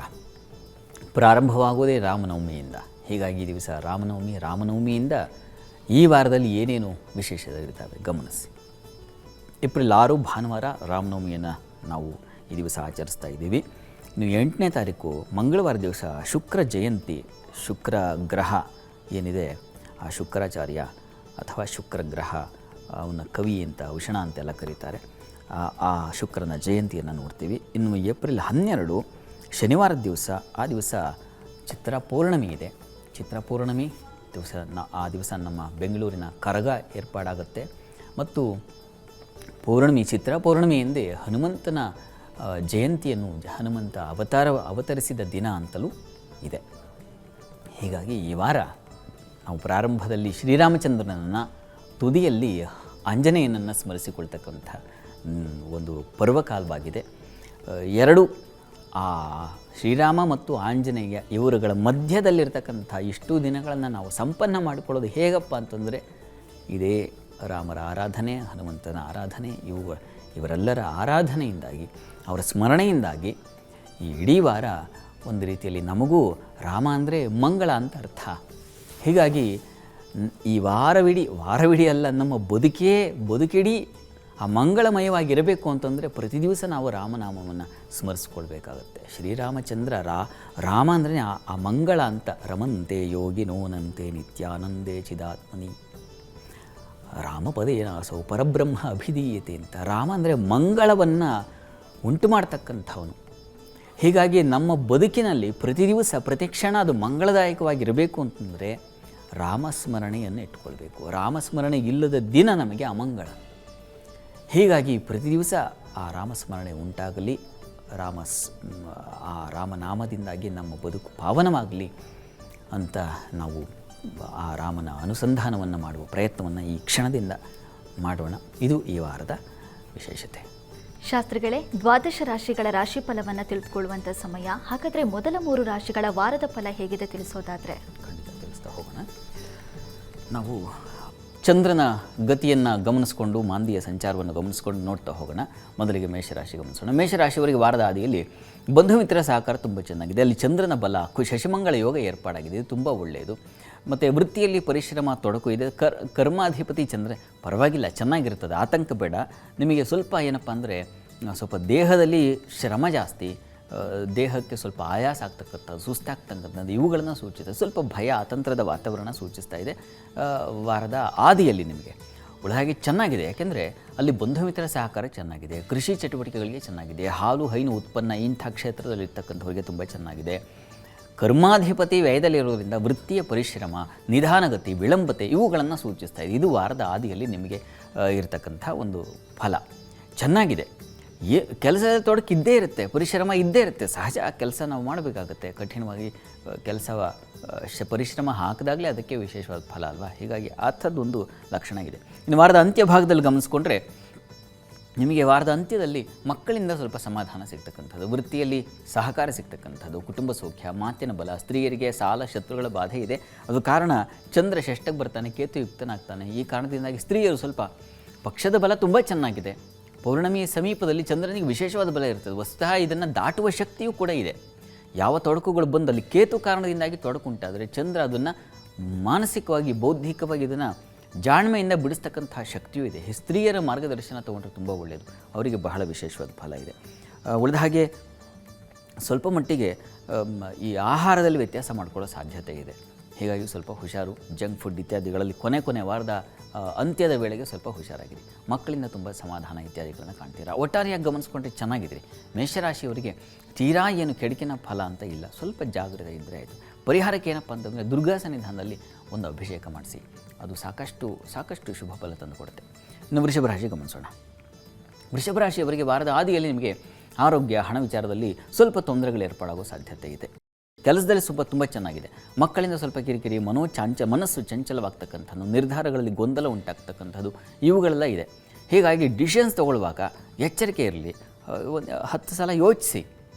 ಪ್ರಾರಂಭವಾಗೋದೇ ರಾಮನವಮಿಯಿಂದ. ಹೀಗಾಗಿ ಈ ದಿವಸ ರಾಮನವಮಿಯಿಂದ ಈ ವಾರದಲ್ಲಿ ಏನೇನು ವಿಶೇಷತೆಗಳಿದ್ದಾವೆ ಗಮನಿಸಿ. ಏಪ್ರಿಲ್ 6 ಭಾನುವಾರ ರಾಮನವಮಿಯನ್ನು ನಾವು ಈ ದಿವಸ ಆಚರಿಸ್ತಾ ಇದ್ದೀವಿ. ಇನ್ನು 8ನೇ ತಾರೀಕು ಮಂಗಳವಾರ ದಿವಸ ಶುಕ್ರ ಜಯಂತಿ. ಶುಕ್ರ ಗ್ರಹ ಏನಿದೆ, ಆ ಶುಕ್ರಾಚಾರ್ಯ ಅಥವಾ ಶುಕ್ರ ಗ್ರಹ, ಅವನ ಕವಿ ಅಂತ, ಉಷಣ ಅಂತೆಲ್ಲ ಕರೀತಾರೆ, ಆ ಶುಕ್ರನ ಜಯಂತಿಯನ್ನು ನೋಡ್ತೀವಿ. ಇನ್ನು ಏಪ್ರಿಲ್ 12 ಶನಿವಾರದ ದಿವಸ, ಆ ದಿವಸ ಚಿತ್ರ ಪೌರ್ಣಮಿ ಇದೆ. ಚಿತ್ರ ಪೌರ್ಣಮಿ ದಿವಸ ಆ ದಿವಸ ನಮ್ಮ ಬೆಂಗಳೂರಿನ ಕರಗ ಏರ್ಪಾಡಾಗುತ್ತೆ. ಮತ್ತು ಚಿತ್ರ ಪೌರ್ಣಮಿ ಎಂದೇ ಹನುಮಂತನ ಜಯಂತಿಯನ್ನು, ಹನುಮಂತ ಅವತರಿಸಿದ ದಿನ ಅಂತಲೂ ಇದೆ. ಹೀಗಾಗಿ ಈ ವಾರ ನಾವು ಪ್ರಾರಂಭದಲ್ಲಿ ಶ್ರೀರಾಮಚಂದ್ರನನ್ನು, ತುದಿಯಲ್ಲಿ ಆಂಜನೇಯನನ್ನು ಸ್ಮರಿಸಿಕೊಳ್ತಕ್ಕಂಥ ಒಂದು ಪರ್ವಕಾಲವಾಗಿದೆ. ಎರಡು ಆ ಶ್ರೀರಾಮ ಮತ್ತು ಆಂಜನೇಯ ಇವರುಗಳ ಮಧ್ಯದಲ್ಲಿರ್ತಕ್ಕಂಥ ಇಷ್ಟು ದಿನಗಳನ್ನು ನಾವು ಸಂಪನ್ನ ಮಾಡಿಕೊಳ್ಳೋದು ಹೇಗಪ್ಪ ಅಂತಂದರೆ, ಇದೇ ರಾಮರ ಆರಾಧನೆ, ಹನುಮಂತನ ಆರಾಧನೆ, ಇವರೆಲ್ಲರ ಆರಾಧನೆಯಿಂದಾಗಿ, ಅವರ ಸ್ಮರಣೆಯಿಂದಾಗಿ ಈ ಇಡೀ ವಾರ ಒಂದು ರೀತಿಯಲ್ಲಿ ನಮಗೂ ರಾಮ ಅಂದರೆ ಮಂಗಳ ಅಂತ ಅರ್ಥ. ಹೀಗಾಗಿ ಈ ವಾರವಿಡೀ ಅಲ್ಲ, ನಮ್ಮ ಬದುಕಿಡೀ ಆ ಮಂಗಳಮಯವಾಗಿರಬೇಕು ಅಂತಂದರೆ ಪ್ರತಿ ದಿವಸ ನಾವು ರಾಮನಾಮವನ್ನು ಸ್ಮರಿಸ್ಕೊಳ್ಬೇಕಾಗತ್ತೆ. ಶ್ರೀರಾಮಚಂದ್ರ ರಾಮ ಅಂದರೆ ಆ ಮಂಗಳ ಅಂತ. ರಮಂತೆ ಯೋಗಿನೋನಂತೆ ನಿತ್ಯಾನಂದೇ ಚಿದಾತ್ಮನಿ ರಾಮಪದೇನಾಸೌ ಪರಬ್ರಹ್ಮ ಅಭಿಧೀಯತೆ ಅಂತ. ರಾಮ ಅಂದರೆ ಮಂಗಳವನ್ನು ಉಂಟು ಮಾಡ್ತಕ್ಕಂಥವನು. ಹೀಗಾಗಿ ನಮ್ಮ ಬದುಕಿನಲ್ಲಿ ಪ್ರತಿ ದಿವಸ ಪ್ರತಿ ಕ್ಷಣ ಅದು ಮಂಗಳದಾಯಕವಾಗಿರಬೇಕು ಅಂತಂದರೆ ರಾಮಸ್ಮರಣೆಯನ್ನು ಇಟ್ಕೊಳ್ಬೇಕು. ರಾಮಸ್ಮರಣೆ ಇಲ್ಲದ ದಿನ ನಮಗೆ ಅಮಂಗಳ. ಹೀಗಾಗಿ ಪ್ರತಿ ದಿವಸ ಆ ರಾಮಸ್ಮರಣೆ ಉಂಟಾಗಲಿ, ಆ ರಾಮನಾಮದಿಂದಾಗಿ ನಮ್ಮ ಬದುಕು ಪಾವನವಾಗಲಿ ಅಂತ ನಾವು ಆ ರಾಮನ ಅನುಸಂಧಾನವನ್ನು ಮಾಡುವ ಪ್ರಯತ್ನವನ್ನು ಈ ಕ್ಷಣದಿಂದ ಮಾಡೋಣ. ಇದು ಈ ವಾರದ ವಿಶೇಷತೆ. ಶಾಸ್ತ್ರಿಗಳೇ, 12 ರಾಶಿಗಳ ರಾಶಿಫಲವನ್ನು ತಿಳಿದುಕೊಳ್ಳುವಂಥ ಸಮಯ. ಹಾಗಾದರೆ ಮೊದಲ 3 ರಾಶಿಗಳ ವಾರದ ಫಲ ಹೇಗಿದೆ ತಿಳಿಸೋದಾದರೆ? ಖಂಡಿತ ತಿಳಿಸ್ತಾ ಹೋಗೋಣ. ನಾವು ಚಂದ್ರನ ಗತಿಯನ್ನು ಗಮನಿಸ್ಕೊಂಡು, ಮಾಂದಿಯ ಸಂಚಾರವನ್ನು ಗಮನಿಸ್ಕೊಂಡು ನೋಡ್ತಾ ಹೋಗೋಣ. ಮೊದಲಿಗೆ ಮೇಷರಾಶಿ ಗಮನಿಸೋಣ. ಮೇಷರಾಶಿಯವರಿಗೆ ವಾರದ ಆದಿಯಲ್ಲಿ ಬಂಧು ಮಿತ್ರ ಸಹಕಾರ ತುಂಬ ಚೆನ್ನಾಗಿದೆ. ಅಲ್ಲಿ ಚಂದ್ರನ ಬಲ, ಶಶಿಮಂಗಳ ಯೋಗ ಏರ್ಪಾಡಾಗಿದೆ. ಇದು ತುಂಬ ಒಳ್ಳೆಯದು. ಮತ್ತು ವೃತ್ತಿಯಲ್ಲಿ ಪರಿಶ್ರಮ, ತೊಡಕು ಇದೆ. ಕರ್ಮಾಧಿಪತಿ ಚಂದ್ರ ಪರವಾಗಿಲ್ಲ, ಚೆನ್ನಾಗಿರ್ತದೆ, ಆತಂಕ ಬೇಡ. ನಿಮಗೆ ಸ್ವಲ್ಪ ಏನಪ್ಪ ಅಂದರೆ ಸ್ವಲ್ಪ ದೇಹದಲ್ಲಿ ಶ್ರಮ ಜಾಸ್ತಿ, ದೇಹಕ್ಕೆ ಸ್ವಲ್ಪ ಆಯಾಸ ಆಗ್ತಕ್ಕಂಥದ್ದು, ಸುಸ್ತಾಗ್ತಕ್ಕಂಥದ್ದು ಇವುಗಳನ್ನು ಸೂಚಿಸ್ತದೆ. ಸ್ವಲ್ಪ ಭಯ, ಅತಂತ್ರದ ವಾತಾವರಣ ಸೂಚಿಸ್ತಾ ಇದೆ ವಾರದ ಆದಿಯಲ್ಲಿ ನಿಮಗೆ. ಹಾಗೆ ಚೆನ್ನಾಗಿದೆ, ಯಾಕೆಂದರೆ ಅಲ್ಲಿ ಬಂಧು ಮಿತ್ರ ಸಹಕಾರ ಚೆನ್ನಾಗಿದೆ, ಕೃಷಿ ಚಟುವಟಿಕೆಗಳಿಗೆ ಚೆನ್ನಾಗಿದೆ, ಹಾಲು ಹೈನು ಉತ್ಪನ್ನ ಇಂಥ ಕ್ಷೇತ್ರದಲ್ಲಿರ್ತಕ್ಕಂಥವ್ರಿಗೆ ತುಂಬ ಚೆನ್ನಾಗಿದೆ. ಕರ್ಮಾಧಿಪತಿ ವ್ಯಯದಲ್ಲಿರೋದ್ರಿಂದ ವೃತ್ತಿಯ ಪರಿಶ್ರಮ, ನಿಧಾನಗತಿ, ವಿಳಂಬತೆ ಇವುಗಳನ್ನು ಸೂಚಿಸ್ತಾ ಇದೆ. ಇದು ವಾರದ ಆದಿಯಲ್ಲಿ ನಿಮಗೆ ಇರತಕ್ಕಂಥ ಒಂದು ಫಲ ಚೆನ್ನಾಗಿದೆ. ಕೆಲಸದ ತೊಡಕು ಇದ್ದೇ ಇರುತ್ತೆ, ಪರಿಶ್ರಮ ಇದ್ದೇ ಇರುತ್ತೆ, ಸಹಜ. ಕೆಲಸ ನಾವು ಮಾಡಬೇಕಾಗತ್ತೆ, ಕಠಿಣವಾಗಿ ಪರಿಶ್ರಮ ಹಾಕಿದಾಗಲೇ ಅದಕ್ಕೆ ವಿಶೇಷವಾದ ಫಲ ಅಲ್ವಾ. ಹೀಗಾಗಿ ಆ ಥರದ್ದೊಂದು ಲಕ್ಷಣ ಇದೆ. ಇನ್ನು ವಾರದ ಅಂತ್ಯ ಭಾಗದಲ್ಲಿ ಗಮನಿಸ್ಕೊಂಡ್ರೆ ನಿಮಗೆ ವಾರದ ಅಂತ್ಯದಲ್ಲಿ ಮಕ್ಕಳಿಂದ ಸ್ವಲ್ಪ ಸಮಾಧಾನ ಸಿಗ್ತಕ್ಕಂಥದ್ದು, ವೃತ್ತಿಯಲ್ಲಿ ಸಹಕಾರ ಸಿಗ್ತಕ್ಕಂಥದ್ದು, ಕುಟುಂಬ ಸೌಖ್ಯ, ಮಾತಿನ ಬಲ, ಸ್ತ್ರೀಯರಿಗೆ ಸಾಲ ಶತ್ರುಗಳ ಬಾಧೆ ಇದೆ. ಅದು ಕಾರಣ ಚಂದ್ರ ಷಷ್ಠಕ್ಕೆ ಬರ್ತಾನೆ, ಕೇತು ಯುಕ್ತನಾಗ್ತಾನೆ. ಈ ಕಾರಣದಿಂದಾಗಿ ಸ್ತ್ರೀಯರು ಸ್ವಲ್ಪ ಪಕ್ಷದ ಬಲ ತುಂಬ ಚೆನ್ನಾಗಿದೆ. ಪೌರ್ಣಮಿಯ ಸಮೀಪದಲ್ಲಿ ಚಂದ್ರನಿಗೆ ವಿಶೇಷವಾದ ಬಲ ಇರ್ತದೆ. ವಸ್ತುತಃ ಇದನ್ನು ದಾಟುವ ಶಕ್ತಿಯೂ ಕೂಡ ಇದೆ. ಯಾವ ತೊಡಕುಗಳು ಬಂದಲ್ಲಿ ಕೇತು ಕಾರಣದಿಂದಾಗಿ ತೊಡಕುಂಟಾದರೆ ಚಂದ್ರ ಅದನ್ನು ಮಾನಸಿಕವಾಗಿ ಬೌದ್ಧಿಕವಾಗಿ ಇದನ್ನು ಜಾಣ್ಮೆಯಿಂದ ಬಿಡಿಸ್ತಕ್ಕಂತಹ ಶಕ್ತಿಯೂ ಇದೆ. ಸ್ತ್ರೀಯರ ಮಾರ್ಗದರ್ಶನ ತೊಗೊಂಡ್ರೆ ತುಂಬ ಒಳ್ಳೆಯದು, ಅವರಿಗೆ ಬಹಳ ವಿಶೇಷವಾದ ಫಲ ಇದೆ. ಉಳಿದ ಹಾಗೆ ಸ್ವಲ್ಪ ಮಟ್ಟಿಗೆ ಈ ಆಹಾರದಲ್ಲಿ ವ್ಯತ್ಯಾಸ ಮಾಡ್ಕೊಳ್ಳೋ ಸಾಧ್ಯತೆ ಇದೆ. ಹೀಗಾಗಿ ಸ್ವಲ್ಪ ಹುಷಾರು. ಜಂಕ್ ಫುಡ್ ಇತ್ಯಾದಿಗಳಲ್ಲಿ ಕೊನೆ ವಾರದ ಅಂತ್ಯದ ವೇಳೆಗೆ ಸ್ವಲ್ಪ ಹುಷಾರಾಗಿರಿ. ಮಕ್ಕಳಿಂದ ತುಂಬ ಸಮಾಧಾನ ಇತ್ಯಾದಿಗಳನ್ನು ಕಾಣ್ತೀರಾ. ಒಟ್ಟಾರೆಯಾಗಿ ಗಮನಿಸ್ಕೊಂಡ್ರೆ ಚೆನ್ನಾಗಿದ್ರಿ. ಮೇಷರಾಶಿಯವರಿಗೆ ತೀರಾ ಏನು ಕೆಡುಕಿನ ಫಲ ಅಂತ ಇಲ್ಲ, ಸ್ವಲ್ಪ ಜಾಗ್ರತೆ ಇದ್ದರೆ ಆಯಿತು. ಪರಿಹಾರಕ್ಕೆ ಏನಪ್ಪ ಅಂತಂದರೆ ದುರ್ಗಾ ಸನ್ನಿಧಾನದಲ್ಲಿ ಒಂದು ಅಭಿಷೇಕ ಮಾಡಿಸಿ, ಅದು ಸಾಕಷ್ಟು ಶುಭ ಫಲ ತಂದುಕೊಡುತ್ತೆ. ಇನ್ನು ವೃಷಭ ರಾಶಿ ಗಮನಿಸೋಣ. ವೃಷಭ ರಾಶಿಯವರಿಗೆ ವಾರದ ಆದಿಯಲ್ಲಿ ನಿಮಗೆ ಆರೋಗ್ಯ, ಹಣ ವಿಚಾರದಲ್ಲಿ ಸ್ವಲ್ಪ ತೊಂದರೆಗಳು ಏರ್ಪಾಡಾಗೋ ಸಾಧ್ಯತೆ ಇದೆ. ಕೆಲಸದಲ್ಲಿ ತುಂಬ ಚೆನ್ನಾಗಿದೆ. ಮಕ್ಕಳಿಂದ ಸ್ವಲ್ಪ ಕಿರಿಕಿರಿ, ಮನಸ್ಸು ಚಂಚಲವಾಗ್ತಕ್ಕಂಥದ್ದು, ನಿರ್ಧಾರಗಳಲ್ಲಿ ಗೊಂದಲ ಉಂಟಾಗ್ತಕ್ಕಂಥದ್ದು ಇವುಗಳೆಲ್ಲ ಇದೆ. ಹೀಗಾಗಿ ಡಿಸಿಷನ್ಸ್ ತೊಗೊಳ್ಳುವಾಗ ಎಚ್ಚರಿಕೆ ಇರಲಿ. 10 ಸಲ ಯೋಚಿಸಿ,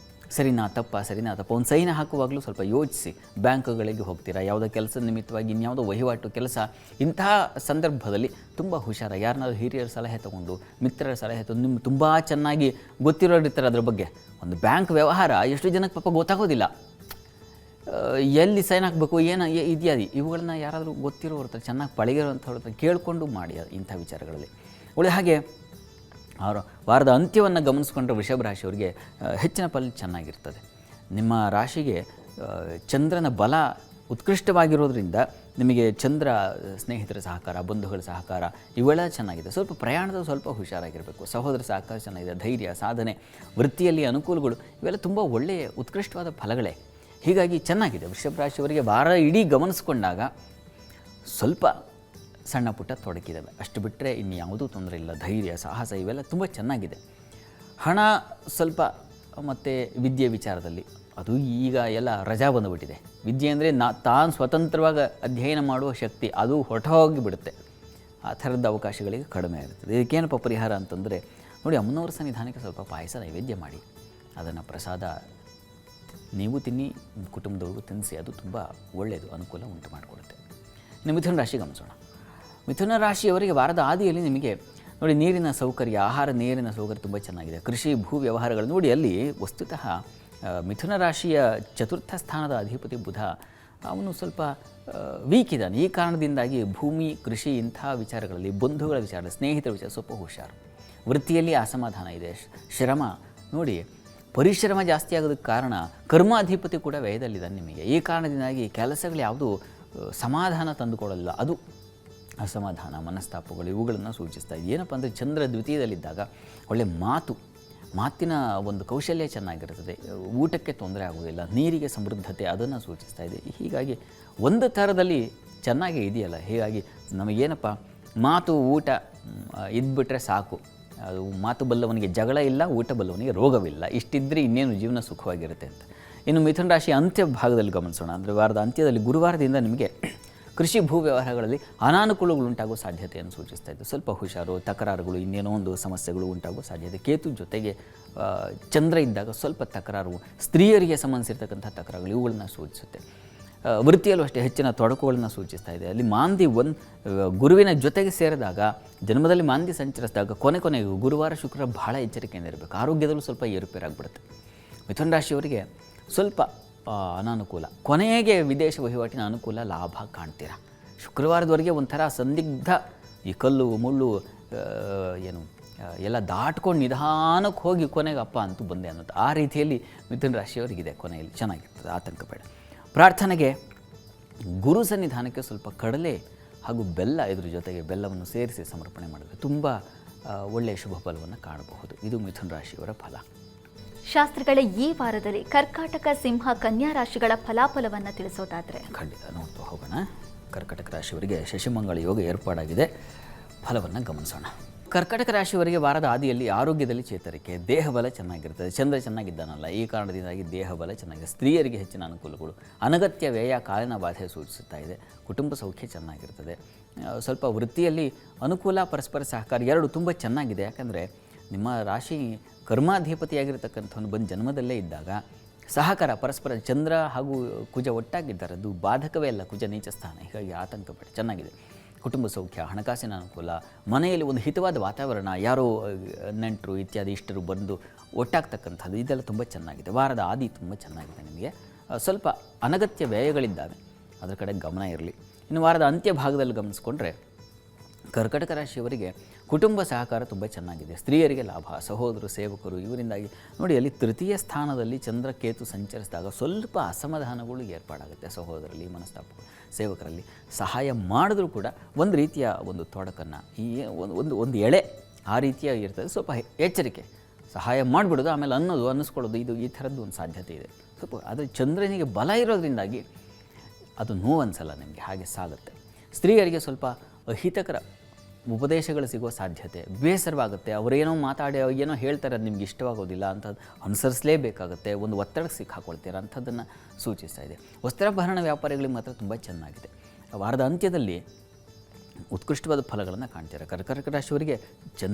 ಸರಿನಾ ತಪ್ಪ ಒಂದು ಸೈನ್ ಹಾಕುವಾಗಲೂ ಸ್ವಲ್ಪ ಯೋಚಿಸಿ. ಬ್ಯಾಂಕ್ಗಳಿಗೆ ಹೋಗ್ತೀರಾ, ಯಾವುದೋ ಕೆಲಸದ ನಿಮಿತ್ತವಾಗಿ ಇನ್ಯಾವುದೋ ವಹಿವಾಟು ಕೆಲಸ, ಇಂತಹ ಸಂದರ್ಭದಲ್ಲಿ ತುಂಬ ಹುಷಾರ. ಯಾರನ್ನಾದ್ರೂ ಹಿರಿಯರ ಸಲಹೆ ತೊಗೊಂಡು, ಮಿತ್ರರ ಸಲಹೆ ತೊಗೊಂಡು, ನಿಮ್ಗೆ ತುಂಬ ಚೆನ್ನಾಗಿ ಗೊತ್ತಿರೋರು ಇರ್ತಾರೆ ಅದ್ರ ಬಗ್ಗೆ. ಒಂದು ಬ್ಯಾಂಕ್ ವ್ಯವಹಾರ ಎಷ್ಟು ಜನಕ್ಕೆ ಪಾಪ ಗೊತ್ತಾಗೋದಿಲ್ಲ, ಎಲ್ಲಿ ಸೈನ್ ಹಾಕಬೇಕು ಏನು ಇತ್ಯಾದಿ ಇವುಗಳನ್ನ ಯಾರಾದರೂ ಗೊತ್ತಿರೋರು ಇರ್ತಾರೆ, ಚೆನ್ನಾಗಿ ಪಳಗಿರೋಂಥವ್ರ ಹತ್ರ ಕೇಳಿಕೊಂಡು ಮಾಡಿ ಇಂಥ ವಿಚಾರಗಳಲ್ಲಿ. ಉಳಿದ ಹಾಗೆ ವಾರದ ಅಂತ್ಯವನ್ನು ಗಮನಿಸ್ಕೊಂಡ್ರೆ ವೃಷಭ ರಾಶಿಯವರಿಗೆ ಹೆಚ್ಚಿನ ಫಲ ಚೆನ್ನಾಗಿರ್ತದೆ. ನಿಮ್ಮ ರಾಶಿಗೆ ಚಂದ್ರನ ಬಲ ಉತ್ಕೃಷ್ಟವಾಗಿರೋದ್ರಿಂದ ನಿಮಗೆ ಚಂದ್ರ ಸ್ನೇಹಿತರ ಸಹಕಾರ, ಬಂಧುಗಳ ಸಹಕಾರ ಇವೆಲ್ಲ ಚೆನ್ನಾಗಿದೆ. ಸ್ವಲ್ಪ ಪ್ರಯಾಣದ ಸ್ವಲ್ಪ ಹುಷಾರಾಗಿರಬೇಕು. ಸಹೋದರ ಸಹಕಾರ ಚೆನ್ನಾಗಿದೆ. ಧೈರ್ಯ, ಸಾಧನೆ, ವೃತ್ತಿಯಲ್ಲಿ ಅನುಕೂಲಗಳು ಇವೆಲ್ಲ ತುಂಬ ಒಳ್ಳೆಯ ಉತ್ಕೃಷ್ಟವಾದ ಫಲಗಳೇ. ಹೀಗಾಗಿ ಚೆನ್ನಾಗಿದೆ. ವೃಷಭ ರಾಶಿಯವರಿಗೆ ವಾರ ಇಡೀ ಗಮನಿಸ್ಕೊಂಡಾಗ ಸ್ವಲ್ಪ ಸಣ್ಣ ಪುಟ್ಟ ತೊಡಕಿದ್ದಾವೆ, ಅಷ್ಟು ಬಿಟ್ಟರೆ ಇನ್ನು ಯಾವುದೂ ತೊಂದರೆ ಇಲ್ಲ. ಧೈರ್ಯ, ಸಾಹಸ ಇವೆಲ್ಲ ತುಂಬ ಚೆನ್ನಾಗಿದೆ. ಹಣ ಸ್ವಲ್ಪ ಮತ್ತು ವಿದ್ಯೆ ವಿಚಾರದಲ್ಲಿ ಅದು ಈಗ ಎಲ್ಲ ರಜಾ ಬಂದುಬಿಟ್ಟಿದೆ. ವಿದ್ಯೆ ಅಂದರೆ ತಾನು ಸ್ವತಂತ್ರವಾಗಿ ಅಧ್ಯಯನ ಮಾಡುವ ಶಕ್ತಿ ಅದು ಹೊರಟೋಗಿ ಬಿಡುತ್ತೆ. ಆ ಥರದ ಅವಕಾಶಗಳಿಗೆ ಕಡಿಮೆ ಆಗುತ್ತದೆ. ಇದಕ್ಕೇನಪ್ಪ ಪರಿಹಾರ ಅಂತಂದರೆ ನೋಡಿ, ಅಮ್ಮನವರ ಸನ್ನಿಧಾನಕ್ಕೆ ಸ್ವಲ್ಪ ಪಾಯಸ ನೈವೇದ್ಯ ಮಾಡಿ, ಅದನ್ನು ಪ್ರಸಾದ ನೀವು ತಿನ್ನಿ, ಕುಟುಂಬದವ್ರಿಗೂ ತಿನ್ನಿಸಿ, ಅದು ತುಂಬ ಒಳ್ಳೆಯದು, ಅನುಕೂಲ ಉಂಟು ಮಾಡಿಕೊಡುತ್ತೆ. ಇನ್ನು ಮಿಥುನ ರಾಶಿ ಗಮನಿಸೋಣ. ಮಿಥುನ ರಾಶಿಯವರಿಗೆ ವಾರದ ಆದಿಯಲ್ಲಿ ನಿಮಗೆ ನೋಡಿ ನೀರಿನ ಸೌಕರ್ಯ, ನೀರಿನ ಸೌಕರ್ಯ ತುಂಬ ಚೆನ್ನಾಗಿದೆ. ಕೃಷಿ, ಭೂ ವ್ಯವಹಾರಗಳು ನೋಡಿ, ಅಲ್ಲಿ ವಸ್ತುತಃ ಮಿಥುನ ರಾಶಿಯ ಚತುರ್ಥ ಸ್ಥಾನದ ಅಧಿಪತಿ ಬುಧ ಅವನು ಸ್ವಲ್ಪ ವೀಕ್ ಇದ್ದಾನೆ. ಈ ಕಾರಣದಿಂದಾಗಿ ಭೂಮಿ, ಕೃಷಿ ಇಂಥ ವಿಚಾರಗಳಲ್ಲಿ, ಬಂಧುಗಳ ವಿಚಾರದಲ್ಲಿ, ಸ್ನೇಹಿತರ ವಿಚಾರ ಸ್ವಲ್ಪ ಹುಷಾರು. ವೃತ್ತಿಯಲ್ಲಿ ಅಸಮಾಧಾನ ಇದೆ, ಶ್ರಮ ನೋಡಿ ಪರಿಶ್ರಮ ಜಾಸ್ತಿ ಆಗೋದಕ್ಕೆ ಕಾರಣ ಕರ್ಮಾಧಿಪತಿ ಕೂಡ ವ್ಯಯದಲ್ಲಿದ್ದಾನೆ ನಿಮಗೆ. ಈ ಕಾರಣದಿಂದಾಗಿ ಕೆಲಸಗಳು ಯಾವುದೂ ಸಮಾಧಾನ ತಂದುಕೊಡಲ್ಲ, ಅದು ಅಸಮಾಧಾನ, ಮನಸ್ತಾಪಗಳು ಇವುಗಳನ್ನು ಸೂಚಿಸ್ತಾ ಇದೆ. ಏನಪ್ಪ ಅಂದರೆ ಚಂದ್ರ ದ್ವಿತೀಯದಲ್ಲಿದ್ದಾಗ ಒಳ್ಳೆ ಮಾತಿನ ಒಂದು ಕೌಶಲ್ಯ ಚೆನ್ನಾಗಿರ್ತದೆ, ಊಟಕ್ಕೆ ತೊಂದರೆ ಆಗೋದಿಲ್ಲ, ನೀರಿಗೆ ಸಮೃದ್ಧತೆ ಅದನ್ನು ಸೂಚಿಸ್ತಾ ಇದೆ. ಹೀಗಾಗಿ ಒಂದು ಥರದಲ್ಲಿ ಚೆನ್ನಾಗೇ ಇದೆಯಲ್ಲ. ಹೀಗಾಗಿ ನಮಗೇನಪ್ಪ ಮಾತು, ಊಟ ಇದ್ಬಿಟ್ರೆ ಸಾಕು. ಅದು ಮಾತು ಬಲ್ಲವನಿಗೆ ಜಗಳ ಇಲ್ಲ, ಊಟ ಬಲ್ಲವನಿಗೆ ರೋಗವಿಲ್ಲ. ಇಷ್ಟಿದ್ದರೆ ಇನ್ನೇನು ಜೀವನ ಸುಖವಾಗಿರುತ್ತೆ ಅಂತ. ಇನ್ನು ಮಿಥುನ ರಾಶಿ ಅಂತ್ಯ ಭಾಗದಲ್ಲಿ ಗಮನಿಸೋಣ. ಅಂದರೆ ವಾರದ ಅಂತ್ಯದಲ್ಲಿ ಗುರುವಾರದಿಂದ ನಿಮಗೆ ಕೃಷಿ, ಭೂ ವ್ಯವಹಾರಗಳಲ್ಲಿ ಅನಾನುಕೂಲಗಳು ಉಂಟಾಗುವ ಸಾಧ್ಯತೆಯನ್ನು ಸೂಚಿಸ್ತಾ ಇದ್ದು, ಸ್ವಲ್ಪ ಹುಷಾರು. ತಕರಾರುಗಳು, ಇನ್ನೇನೋ ಒಂದು ಸಮಸ್ಯೆಗಳು ಉಂಟಾಗುವ ಸಾಧ್ಯತೆ. ಕೇತು ಜೊತೆಗೆ ಚಂದ್ರ ಇದ್ದಾಗ ಸ್ವಲ್ಪ ತಕರಾರು, ಸ್ತ್ರೀಯರಿಗೆ ಸಂಬಂಧಿಸಿರ್ತಕ್ಕಂಥ ತಕರಾರುಗಳು ಇವುಗಳನ್ನ ಸೂಚಿಸುತ್ತೆ. ವೃತ್ತಿಯಲ್ಲೂ ಅಷ್ಟೇ ಹೆಚ್ಚಿನ ತೊಡಕುಗಳನ್ನು ಸೂಚಿಸ್ತಾ ಇದೆ. ಅಲ್ಲಿ ಮಾಂದಿ ಗುರುವಿನ ಜೊತೆಗೆ ಸೇರಿದಾಗ, ಜನ್ಮದಲ್ಲಿ ಮಾಂದಿ ಸಂಚರಿಸಿದಾಗ ಕೊನೆಗೆ ಗುರುವಾರ, ಶುಕ್ರವಾರ ಬಹಳ ಎಚ್ಚರಿಕೆಯಿಂದ ಇರಬೇಕು. ಆರೋಗ್ಯದಲ್ಲೂ ಸ್ವಲ್ಪ ಏರುಪೇರಾಗ್ಬಿಡುತ್ತೆ. ಮಿಥುನ ರಾಶಿಯವರಿಗೆ ಸ್ವಲ್ಪ ಅನಾನುಕೂಲ, ಕೊನೆಗೆ ವಿದೇಶ ವಹಿವಾಟಿನ ಅನುಕೂಲ, ಲಾಭ ಕಾಣ್ತೀರಾ. ಶುಕ್ರವಾರದವರೆಗೆ ಒಂಥರ ಸಂದಿಗ್ಧ, ಈ ಕಲ್ಲು ಮುಳ್ಳು ಎಲ್ಲ ದಾಟ್ಕೊಂಡು ನಿಧಾನಕ್ಕೆ ಹೋಗಿ ಕೊನೆಗೆ ಅಪ್ಪ ಅಂತೂ ಬಂದೆ ಅನ್ನೋದು ಆ ರೀತಿಯಲ್ಲಿ ಮಿಥುನ ರಾಶಿಯವರಿಗಿದೆ. ಕೊನೆಯಲ್ಲಿ ಚೆನ್ನಾಗಿರ್ತದೆ, ಆತಂಕ ಬೇಡ. ಪ್ರಾರ್ಥನೆಗೆ ಗುರು ಸನ್ನಿಧಾನಕ್ಕೆ ಸ್ವಲ್ಪ ಕಡಲೆ ಹಾಗೂ ಬೆಲ್ಲ, ಇದ್ರ ಜೊತೆಗೆ ಬೆಲ್ಲವನ್ನು ಸೇರಿಸಿ ಸಮರ್ಪಣೆ ಮಾಡಬೇಕು. ತುಂಬ ಒಳ್ಳೆಯ ಶುಭ ಫಲವನ್ನು ಕಾಣಬಹುದು. ಇದು ಮಿಥುನ ರಾಶಿಯವರ ಫಲ. ಶಾಸ್ತ್ರಿಗಳ ಈ ವಾರದಲ್ಲಿ ಕರ್ಕಾಟಕ, ಸಿಂಹ, ಕನ್ಯಾ ರಾಶಿಗಳ ಫಲಾಫಲವನ್ನು ತಿಳಿಸೋದಾದರೆ ಖಂಡಿತ ನೋಡ್ತಾ ಹೋಗೋಣ. ಕರ್ಕಾಟಕ ರಾಶಿಯವರಿಗೆ ಶಶಿಮಂಗಳ ಯೋಗ ಏರ್ಪಾಡಾಗಿದೆ. ಫಲವನ್ನು ಗಮನಿಸೋಣ. ಕರ್ಕಟಕ ರಾಶಿಯವರಿಗೆ ವಾರದ ಆದಿಯಲ್ಲಿ ಆರೋಗ್ಯದಲ್ಲಿ ಚೇತರಿಕೆ, ದೇಹಬಲ ಚೆನ್ನಾಗಿರ್ತದೆ. ಚಂದ್ರ ಚೆನ್ನಾಗಿದ್ದಾನಲ್ಲ, ಈ ಕಾರಣದಿಂದಾಗಿ ದೇಹಬಲ ಚೆನ್ನಾಗಿದೆ. ಸ್ತ್ರೀಯರಿಗೆ ಹೆಚ್ಚಿನ ಅನುಕೂಲಗಳು, ಅನಗತ್ಯ ವ್ಯಯ, ಕಾಲಿನ ಬಾಧೆ ಸೂಚಿಸುತ್ತಾ ಇದೆ. ಕುಟುಂಬ ಸೌಖ್ಯ ಚೆನ್ನಾಗಿರ್ತದೆ. ಸ್ವಲ್ಪ ವೃತ್ತಿಯಲ್ಲಿ ಅನುಕೂಲ, ಪರಸ್ಪರ ಸಹಕಾರ ಎರಡು ತುಂಬ ಚೆನ್ನಾಗಿದೆ. ಯಾಕಂದರೆ ನಿಮ್ಮ ರಾಶಿ ಕರ್ಮಾಧಿಪತಿಯಾಗಿರ್ತಕ್ಕಂಥವನು ಬಂದು ಜನ್ಮದಲ್ಲೇ ಇದ್ದಾಗ ಸಹಕಾರ, ಪರಸ್ಪರ ಚಂದ್ರ ಹಾಗೂ ಕುಜ ಒಟ್ಟಾಗಿದ್ದಾರೆ, ಅದು ಬಾಧಕವೇ ಅಲ್ಲ, ಕುಜ ನೀಚ ಸ್ಥಾನ. ಹೀಗಾಗಿ ಆತಂಕ ಬೇಡ, ಚೆನ್ನಾಗಿದೆ. ಕುಟುಂಬ ಸೌಖ್ಯ, ಹಣಕಾಸಿನ ಅನುಕೂಲ, ಮನೆಯಲ್ಲಿ ಒಂದು ಹಿತವಾದ ವಾತಾವರಣ, ಯಾರೋ ನೆಂಟರು ಇತ್ಯಾದಿ ಇಷ್ಟರು ಬಂದು ಒಟ್ಟಾಗ್ತಕ್ಕಂಥದ್ದು, ಇದೆಲ್ಲ ತುಂಬ ಚೆನ್ನಾಗಿದೆ. ವಾರದ ಆದಿ ತುಂಬ ಚೆನ್ನಾಗಿದೆ. ನಿಮಗೆ ಸ್ವಲ್ಪ ಅನಗತ್ಯ ವ್ಯಯಗಳಿದ್ದಾವೆ, ಅದರ ಕಡೆ ಗಮನ ಇರಲಿ. ಇನ್ನು ವಾರದ ಅಂತ್ಯ ಭಾಗದಲ್ಲಿ ಗಮನಿಸ್ಕೊಂಡ್ರೆ ಕರ್ಕಟಕ ರಾಶಿಯವರಿಗೆ ಕುಟುಂಬ ಸಹಕಾರ ತುಂಬ ಚೆನ್ನಾಗಿದೆ. ಸ್ತ್ರೀಯರಿಗೆ ಲಾಭ, ಸಹೋದರರು, ಸೇವಕರು ಇವರಿಂದಾಗಿ ನೋಡಿ, ಅಲ್ಲಿ ತೃತೀಯ ಸ್ಥಾನದಲ್ಲಿ ಚಂದ್ರ ಕೇತು ಸಂಚರಿಸಿದಾಗ ಸ್ವಲ್ಪ ಅಸಮಾಧಾನಗಳು ಏರ್ಪಾಡಾಗುತ್ತೆ. ಸಹೋದರಲ್ಲಿ ಮನಸ್ತಾಪಗಳು, ಸೇವಕರಲ್ಲಿ ಸಹಾಯ ಮಾಡಿದ್ರೂ ಕೂಡ ಒಂದು ರೀತಿಯ ಒಂದು ತೊಡಕನ್ನು, ಈ ಒಂದು ಎಳೆ ಆ ರೀತಿಯಾಗಿ ಇರ್ತದೆ. ಸ್ವಲ್ಪ ಎಚ್ಚರಿಕೆ, ಸಹಾಯ ಮಾಡಿಬಿಡೋದು ಆಮೇಲೆ ಅನ್ನಿಸ್ಕೊಳ್ಳೋದು, ಇದು ಈ ಥರದ್ದು ಒಂದು ಸಾಧ್ಯತೆ ಇದೆ ಸ್ವಲ್ಪ. ಆದರೆ ಚಂದ್ರನಿಗೆ ಬಲ ಇರೋದ್ರಿಂದಾಗಿ ಅದು ನೋವು ಅನಿಸಲ್ಲ ನಿಮಗೆ, ಹಾಗೆ ಸಾಗುತ್ತೆ. ಸ್ತ್ರೀಯರಿಗೆ ಸ್ವಲ್ಪ ಅಹಿತಕರ ಉಪದೇಶಗಳು ಸಿಗುವ ಸಾಧ್ಯತೆ, ಬೇಸರವಾಗುತ್ತೆ. ಅವರೇನೋ ಮಾತಾಡಿ ಏನೋ ಹೇಳ್ತಾರೆ, ಅದು ನಿಮ್ಗೆ ಇಷ್ಟವಾಗೋದಿಲ್ಲ, ಅಂಥದ್ದು ಅನುಸರಿಸಲೇಬೇಕಾಗುತ್ತೆ, ಒಂದು ಒತ್ತಡಕ್ಕೆ ಸಿಕ್ಕಾಕೊಳ್ತೀರ ಅಂಥದ್ದನ್ನು ಸೂಚಿಸ್ತಾ ಇದೆ. ವಸ್ತ್ರಾಭರಣ ವ್ಯಾಪಾರಿಗಳಿಗೆ ಮಾತ್ರ ತುಂಬ ಚೆನ್ನಾಗಿದೆ. ವಾರದ ಅಂತ್ಯದಲ್ಲಿ ಉತ್ಕೃಷ್ಟವಾದ ಫಲಗಳನ್ನು ಕಾಣ್ತೀರ. ಕರ್ಕಟಕ ರಾಶಿಯವರಿಗೆ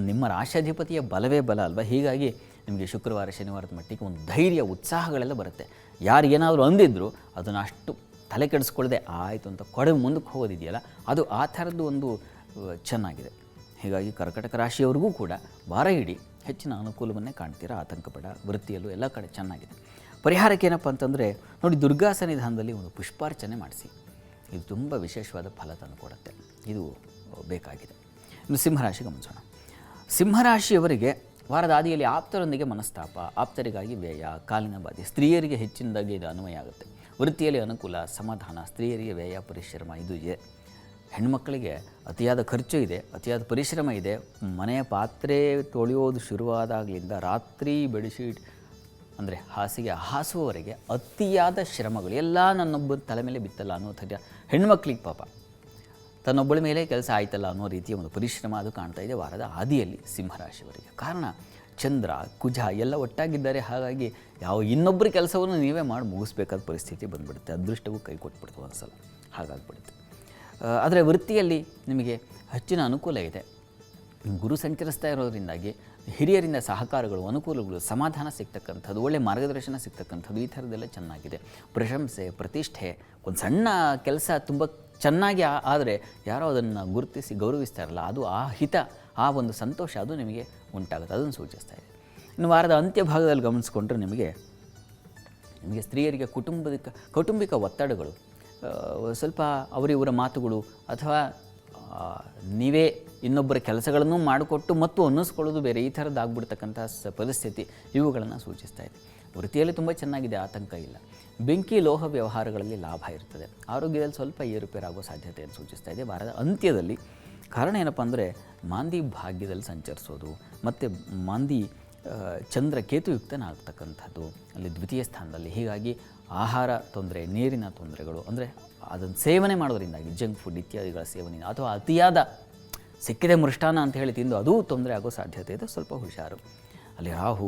ನಿಮ್ಮ ರಾಶಾಧಿಪತಿಯ ಬಲವೇ ಬಲ ಅಲ್ವಾ, ಹೀಗಾಗಿ ನಿಮಗೆ ಶುಕ್ರವಾರ ಶನಿವಾರದ ಮಟ್ಟಿಗೆ ಒಂದು ಧೈರ್ಯ, ಉತ್ಸಾಹಗಳೆಲ್ಲ ಬರುತ್ತೆ. ಯಾರು ಏನಾದರೂ ಅಂದಿದ್ರು ಅದನ್ನು ಅಷ್ಟು ತಲೆ ಕೆಡಿಸ್ಕೊಳ್ಳದೆ ಆಯಿತು ಅಂತ ಮುಂದಕ್ಕೆ ಹೋಗೋದಿದೆಯಲ್ಲ, ಅದು ಆ ಥರದ್ದು ಒಂದು ಚೆನ್ನಾಗಿದೆ. ಹೀಗಾಗಿ ಕರ್ಕಟಕ ರಾಶಿಯವರಿಗೂ ಕೂಡ ವಾರ ಇಡೀ ಹೆಚ್ಚಿನ ಅನುಕೂಲವನ್ನೇ ಕಾಣ್ತೀರಾ, ಆತಂಕ ಬೇಡ. ವೃತ್ತಿಯಲ್ಲೂ ಎಲ್ಲ ಕಡೆ ಚೆನ್ನಾಗಿದೆ. ಪರಿಹಾರಕ್ಕೆ ಏನಪ್ಪ ಅಂತಂದರೆ ನೋಡಿ, ದುರ್ಗಾ ಸನ್ನಿಧಾನದಲ್ಲಿ ಒಂದು ಪುಷ್ಪಾರ್ಚನೆ ಮಾಡಿಸಿ, ಇದು ತುಂಬ ವಿಶೇಷವಾದ ಫಲ ತಂದುಕೊಡುತ್ತೆ. ಇದು ಬೇಕಾಗಿದೆ. ಇನ್ನು ಸಿಂಹರಾಶಿ ಗಮನಿಸೋಣ. ಸಿಂಹರಾಶಿಯವರಿಗೆ ವಾರದ ಆದಿಯಲ್ಲಿ ಆಪ್ತರೊಂದಿಗೆ ಮನಸ್ತಾಪ, ಆಪ್ತರಿಗಾಗಿ ವ್ಯಯ, ಕಾಲಿನ ಬಾಧೆ. ಸ್ತ್ರೀಯರಿಗೆ ಹೆಚ್ಚಿನದಾಗಿ ಇದು ಅನ್ವಯ ಆಗುತ್ತೆ. ವೃತ್ತಿಯಲ್ಲಿ ಅನುಕೂಲ, ಸಮಾಧಾನ. ಸ್ತ್ರೀಯರಿಗೆ ವ್ಯಯ, ಪರಿಶ್ರಮ ಇದು ಇದೆ. ಹೆಣ್ಮಕ್ಕಳಿಗೆ ಅತಿಯಾದ ಖರ್ಚು ಇದೆ, ಅತಿಯಾದ ಪರಿಶ್ರಮ ಇದೆ. ಮನೆಯ ಪಾತ್ರೆ ತೊಳೆಯೋದು ಶುರುವಾದಾಗಲಿಂದ ರಾತ್ರಿ ಬೆಡ್ಶೀಟ್ ಅಂದರೆ ಹಾಸಿಗೆ ಹಾಸುವವರೆಗೆ ಅತಿಯಾದ ಶ್ರಮಗಳು ಎಲ್ಲ ನನ್ನೊಬ್ಬ ತಲೆ ಮೇಲೆ ಬಿತ್ತಲ್ಲ ಅನ್ನೋ ಥರ ಹೆಣ್ಮಕ್ಳಿಗೆ ಪಾಪ ತನ್ನೊಬ್ಬಳ ಮೇಲೆ ಕೆಲಸ ಆಯ್ತಲ್ಲ ಅನ್ನೋ ರೀತಿಯ ಒಂದು ಪರಿಶ್ರಮ ಅದು ಕಾಣ್ತಾ ಇದೆ ವಾರದ ಆದಿಯಲ್ಲಿ ಸಿಂಹರಾಶಿಯವರಿಗೆ. ಕಾರಣ ಚಂದ್ರ ಕುಜ ಎಲ್ಲ ಒಟ್ಟಾಗಿದ್ದಾರೆ. ಹಾಗಾಗಿ ಇನ್ನೊಬ್ಬರ ಕೆಲಸವನ್ನು ನೀವೇ ಮಾಡಿ ಮುಗಿಸ್ಬೇಕಾದ ಪರಿಸ್ಥಿತಿ ಬಂದುಬಿಡುತ್ತೆ. ಅದೃಷ್ಟವೂ ಕೈ ಕೊಟ್ಬಿಡ್ತು ಒಂದು ಸಲ, ಹಾಗಾಗ್ಬಿಡುತ್ತೆ. ಆದರೆ ವೃತ್ತಿಯಲ್ಲಿ ನಿಮಗೆ ಹೆಚ್ಚಿನ ಅನುಕೂಲ ಇದೆ. ಗುರು ಸಂಚರಿಸ್ತಾ ಇರೋದ್ರಿಂದಾಗಿ ಹಿರಿಯರಿಂದ ಸಹಕಾರಗಳು, ಅನುಕೂಲಗಳು, ಸಮಾಧಾನ ಸಿಗ್ತಕ್ಕಂಥದ್ದು, ಒಳ್ಳೆಯ ಮಾರ್ಗದರ್ಶನ ಸಿಗ್ತಕ್ಕಂಥದ್ದು, ಈ ಥರದ್ದೆಲ್ಲ ಚೆನ್ನಾಗಿದೆ. ಪ್ರಶಂಸೆ, ಪ್ರತಿಷ್ಠೆ, ಒಂದು ಸಣ್ಣ ಕೆಲಸ ತುಂಬ ಚೆನ್ನಾಗಿ ಆದರೆ ಯಾರೋ ಅದನ್ನು ಗುರುತಿಸಿ ಗೌರವಿಸ್ತಾರಲ್ಲ, ಅದು ಆ ಹಿತ, ಆ ಒಂದು ಸಂತೋಷ ಅದು ನಿಮಗೆ ಉಂಟಾಗುತ್ತೆ, ಅದನ್ನು ಸೂಚಿಸ್ತಾ ಇದೆ. ಇನ್ನು ವಾರದ ಅಂತ್ಯ ಭಾಗದಲ್ಲಿ ಗಮನಿಸ್ಕೊಂಡ್ರೆ ನಿಮಗೆ ಸ್ತ್ರೀಯರಿಗೆ ಕೌಟುಂಬಿಕ ಒತ್ತಡಗಳು, ಸ್ವಲ್ಪ ಅವರಿವರ ಮಾತುಗಳು, ಅಥವಾ ನೀವೇ ಇನ್ನೊಬ್ಬರ ಕೆಲಸಗಳನ್ನು ಮಾಡಿಕೊಟ್ಟು ಮತ್ತು ಅನ್ನಿಸ್ಕೊಳ್ಳೋದು ಬೇರೆ, ಈ ಥರದ್ದು ಆಗ್ಬಿಡ್ತಕ್ಕಂಥ ಪರಿಸ್ಥಿತಿ ಇವುಗಳನ್ನು ಸೂಚಿಸ್ತಾ ಇದೆ. ವೃತ್ತಿಯಲ್ಲಿ ತುಂಬ ಚೆನ್ನಾಗಿದೆ, ಆತಂಕ ಇಲ್ಲ. ಬೆಂಕಿ ಲೋಹ ವ್ಯವಹಾರಗಳಲ್ಲಿ ಲಾಭ ಇರ್ತದೆ. ಆರೋಗ್ಯದಲ್ಲಿ ಸ್ವಲ್ಪ ಏರುಪೇರಾಗೋ ಸಾಧ್ಯತೆಯನ್ನು ಸೂಚಿಸ್ತಾ ಇದೆ ವಾರದ ಅಂತ್ಯದಲ್ಲಿ. ಕಾರಣ ಏನಪ್ಪ ಅಂದರೆ ಮಾಂದಿ ಭಾಗ್ಯದಲ್ಲಿ ಸಂಚರಿಸೋದು ಮತ್ತು ಮಾಂದಿ ಚಂದ್ರ ಕೇತುಯುಕ್ತನಾಗ್ತಕ್ಕಂಥದ್ದು ಅಲ್ಲಿ ದ್ವಿತೀಯ ಸ್ಥಾನದಲ್ಲಿ. ಹೀಗಾಗಿ ಆಹಾರ ತೊಂದರೆ, ನೀರಿನ ತೊಂದರೆಗಳು, ಅಂದರೆ ಅದನ್ನು ಸೇವನೆ ಮಾಡೋದ್ರಿಂದಾಗಿ ಜಂಕ್ ಫುಡ್ ಇತ್ಯಾದಿಗಳ ಸೇವನೆ ಅಥವಾ ಅತಿಯಾದ ಸಿಕ್ಕಿದೆ ಮೃಷ್ಟಾನ ಅಂತ ಹೇಳಿ ತಿಂದು ಅದೂ ತೊಂದರೆ ಆಗೋ ಸಾಧ್ಯತೆ ಇದೆ. ಸ್ವಲ್ಪ ಹುಷಾರು. ಅಲ್ಲಿ ರಾಹು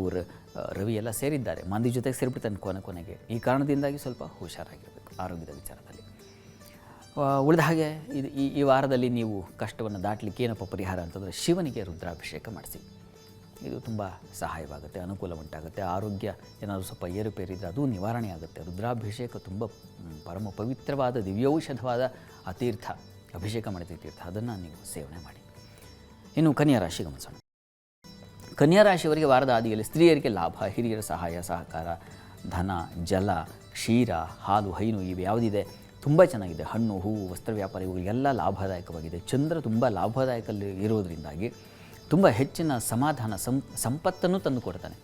ರವಿ ಎಲ್ಲ ಸೇರಿದ್ದಾರೆ, ಮಾಂದಿ ಜೊತೆಗೆ ಸೇರಿಬಿಡ್ತಾನೆ ಕೊನೆಗೆ. ಈ ಕಾರಣದಿಂದಾಗಿ ಸ್ವಲ್ಪ ಹುಷಾರಾಗಿರಬೇಕು ಆರೋಗ್ಯದ ವಿಚಾರದಲ್ಲಿ. ಉಳಿದ ಹಾಗೆ ಈ ವಾರದಲ್ಲಿ ನೀವು ಕಷ್ಟವನ್ನು ದಾಟಲಿಕ್ಕೆ ಏನಪ್ಪ ಪರಿಹಾರ ಅಂತಂದರೆ ಶಿವನಿಗೆ ರುದ್ರಾಭಿಷೇಕ ಮಾಡಿಸಿ. ಇದು ತುಂಬ ಸಹಾಯವಾಗುತ್ತೆ, ಅನುಕೂಲ ಉಂಟಾಗುತ್ತೆ. ಆರೋಗ್ಯ ಏನಾದರೂ ಸ್ವಲ್ಪ ಏರುಪೇರಿದ್ರೆ ಅದು ನಿವಾರಣೆ ಆಗುತ್ತೆ. ರುದ್ರಾಭಿಷೇಕ ತುಂಬ ಪರಮ ಪವಿತ್ರವಾದ ದಿವ್ಯೌಷಧವಾದ ಆ ತೀರ್ಥ, ಅಭಿಷೇಕ ಮಾಡಿದ ತೀರ್ಥ, ಅದನ್ನು ನೀವು ಸೇವನೆ ಮಾಡಿ. ಇನ್ನು ಕನ್ಯಾ ರಾಶಿ ಗಮನಿಸೋಣ. ಕನ್ಯಾ ರಾಶಿಯವರಿಗೆ ವಾರದ ಆದಿಯಲ್ಲಿ ಸ್ತ್ರೀಯರಿಗೆ ಲಾಭ, ಹಿರಿಯರ ಸಹಾಯ ಸಹಕಾರ, ಧನ, ಜಲ, ಕ್ಷೀರ, ಹಾಲು, ಹೈನು ಇವು ಯಾವುದಿದೆ ತುಂಬ ಚೆನ್ನಾಗಿದೆ. ಹಣ್ಣು, ಹೂವು, ವಸ್ತ್ರ ವ್ಯಾಪಾರ ಇವುಗಳಿಗೆಲ್ಲ ಲಾಭದಾಯಕವಾಗಿದೆ. ಚಂದ್ರ ತುಂಬ ಲಾಭದಾಯಕಲ್ಲಿ ಇರೋದರಿಂದಾಗಿ ತುಂಬ ಹೆಚ್ಚಿನ ಸಮಾಧಾನ ಸಂಪತ್ತನ್ನು ತಂದು ಕೊಡ್ತಾನೆ.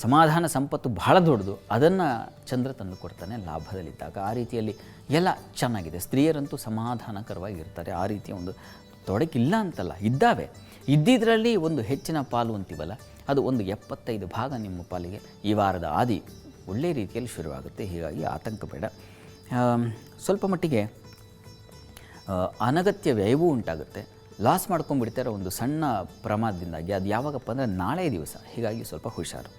ಸಮಾಧಾನ ಸಂಪತ್ತು ಬಹಳ ದೊಡ್ಡದು, ಅದನ್ನು ಚಂದ್ರ ತಂದು ಕೊಡ್ತಾನೆ ಲಾಭದಲ್ಲಿದ್ದಾಗ. ಆ ರೀತಿಯಲ್ಲಿ ಎಲ್ಲ ಚೆನ್ನಾಗಿದೆ. ಸ್ತ್ರೀಯರಂತೂ ಸಮಾಧಾನಕರವಾಗಿರ್ತಾರೆ. ಆ ರೀತಿಯ ಒಂದು ತೊಡಕಿಲ್ಲ ಅಂತಲ್ಲ, ಇದ್ದಾವೆ. ಇದ್ದಿದ್ದರಲ್ಲಿ ಒಂದು ಹೆಚ್ಚಿನ ಪಾಲು ಅಂತೀವಲ್ಲ, ಅದು ಒಂದು 75 ಭಾಗ ನಿಮ್ಮ ಪಾಲಿಗೆ ಈ ವಾರದ ಆದಿ ಒಳ್ಳೆಯ ರೀತಿಯಲ್ಲಿ ಶುರುವಾಗುತ್ತೆ. ಹೀಗಾಗಿ ಆತಂಕ ಬೇಡ. ಸ್ವಲ್ಪ ಮಟ್ಟಿಗೆ ಅನಗತ್ಯ ವ್ಯಯವೂ ಉಂಟಾಗುತ್ತೆ. ಲಾಸ್ ಮಾಡ್ಕೊಂಡ್ಬಿಡ್ತಾರೆ ಒಂದು ಸಣ್ಣ ಪ್ರಮಾದದಿಂದಾಗಿ. ಅದು ಯಾವಾಗಪ್ಪ ಅಂದರೆ ನಾಳೆ ದಿವಸ. ಹೀಗಾಗಿ ಸ್ವಲ್ಪ ಹುಷಾರು.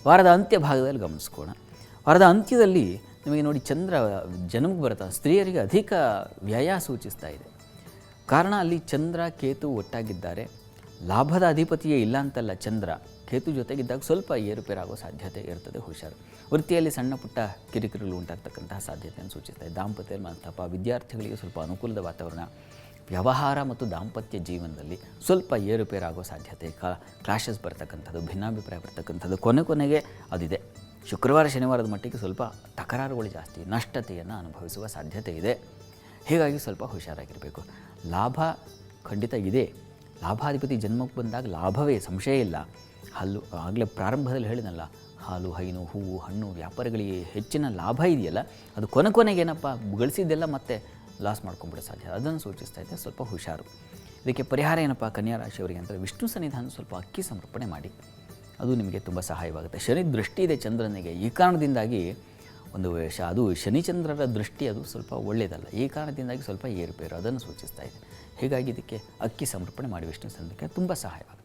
ವಾರದ ಅಂತ್ಯ ಭಾಗದಲ್ಲಿ ಗಮನಿಸ್ಕೋಣ. ವಾರದ ಅಂತ್ಯದಲ್ಲಿ ನಿಮಗೆ ನೋಡಿ ಚಂದ್ರ ಜನ್ಮಕ್ಕೆ ಬರ್ತಾ ಸ್ತ್ರೀಯರಿಗೆ ಅಧಿಕ ವ್ಯಯ ಸೂಚಿಸ್ತಾ ಇದೆ. ಕಾರಣ ಅಲ್ಲಿ ಚಂದ್ರ ಕೇತು ಒಟ್ಟಾಗಿದ್ದಾರೆ. ಲಾಭದ ಅಧಿಪತಿಯೇ ಇಲ್ಲ ಅಂತಲ್ಲ, ಚಂದ್ರ ಕೇತು ಜೊತೆಗಿದ್ದಾಗ ಸ್ವಲ್ಪ ಏರುಪೇರಾಗೋ ಸಾಧ್ಯತೆ ಇರ್ತದೆ, ಹುಷಾರು. ವೃತ್ತಿಯಲ್ಲಿ ಸಣ್ಣ ಪುಟ್ಟ ಕಿರಿಕಿರಿಗಳು ಉಂಟಾಗ್ತಕ್ಕಂತಹ ಸಾಧ್ಯತೆಯನ್ನು ಸೂಚಿಸ್ತಾರೆ. ದಾಂಪತ್ಯ ಮನಸ್ತಾಪ, ವಿದ್ಯಾರ್ಥಿಗಳಿಗೆ ಸ್ವಲ್ಪ ಅನುಕೂಲದ ವಾತಾವರಣ, ವ್ಯವಹಾರ ಮತ್ತು ದಾಂಪತ್ಯ ಜೀವನದಲ್ಲಿ ಸ್ವಲ್ಪ ಏರುಪೇರಾಗೋ ಸಾಧ್ಯತೆ, ಕ್ಲಾಶಸ್ ಬರ್ತಕ್ಕಂಥದ್ದು, ಭಿನ್ನಾಭಿಪ್ರಾಯ ಬರ್ತಕ್ಕಂಥದ್ದು, ಕೊನೆಗೆ ಅದಿದೆ. ಶುಕ್ರವಾರ ಶನಿವಾರದ ಮಟ್ಟಿಗೆ ಸ್ವಲ್ಪ ತಕರಾರುಗಳು ಜಾಸ್ತಿ, ನಷ್ಟತೆಯನ್ನು ಅನುಭವಿಸುವ ಸಾಧ್ಯತೆ ಇದೆ. ಹೀಗಾಗಿ ಸ್ವಲ್ಪ ಹುಷಾರಾಗಿರಬೇಕು. ಲಾಭ ಖಂಡಿತ ಇದೆ. ಲಾಭಾಧಿಪತಿ ಜನ್ಮಕ್ಕೆ ಬಂದಾಗ ಲಾಭವೇ, ಸಂಶಯ ಇಲ್ಲ. ಆಗಲೇ ಪ್ರಾರಂಭದಲ್ಲಿ ಹೇಳಿದ್ನಲ್ಲ, ಹಾಲು, ಹೈನು, ಹೂವು, ಹಣ್ಣು ವ್ಯಾಪಾರಗಳಿಗೆ ಹೆಚ್ಚಿನ ಲಾಭ ಇದೆಯಲ್ಲ, ಅದು ಕೊನೆಗೇನಪ್ಪ ಗಳಿಸಿದ್ದೆಲ್ಲ ಮತ್ತೆ ಲಾಸ್ ಮಾಡ್ಕೊಂಡ್ಬಿಡೋ ಸಾಧ್ಯ, ಅದನ್ನು ಸೂಚಿಸ್ತಾ ಇದೆ. ಸ್ವಲ್ಪ ಹುಷಾರು. ಇದಕ್ಕೆ ಪರಿಹಾರ ಏನಪ್ಪ ಕನ್ಯಾ ರಾಶಿಯವರಿಗೆ ಅಂದರೆ ವಿಷ್ಣು ಸನ್ನಿಧಾನ ಸ್ವಲ್ಪ ಅಕ್ಕಿ ಸಮರ್ಪಣೆ ಮಾಡಿ, ಅದು ನಿಮಗೆ ತುಂಬ ಸಹಾಯವಾಗುತ್ತೆ. ಶನಿ ದೃಷ್ಟಿ ಇದೆ ಚಂದ್ರನಿಗೆ. ಈ ಕಾರಣದಿಂದಾಗಿ ಅದು ಶನಿಚಂದ್ರರ ದೃಷ್ಟಿ ಅದು ಸ್ವಲ್ಪ ಒಳ್ಳೆಯದಲ್ಲ. ಈ ಕಾರಣದಿಂದಾಗಿ ಸ್ವಲ್ಪ ಏರುಪೇರು ಅದನ್ನು ಸೂಚಿಸ್ತಾ ಇದೆ. ಹೀಗಾಗಿ ಇದಕ್ಕೆ ಅಕ್ಕಿ ಸಮರ್ಪಣೆ ಮಾಡಿ ವಿಷ್ಣು ಸನ್ನಿಧಾನಕ್ಕೆ ತುಂಬ ಸಹಾಯವಾಗುತ್ತೆ.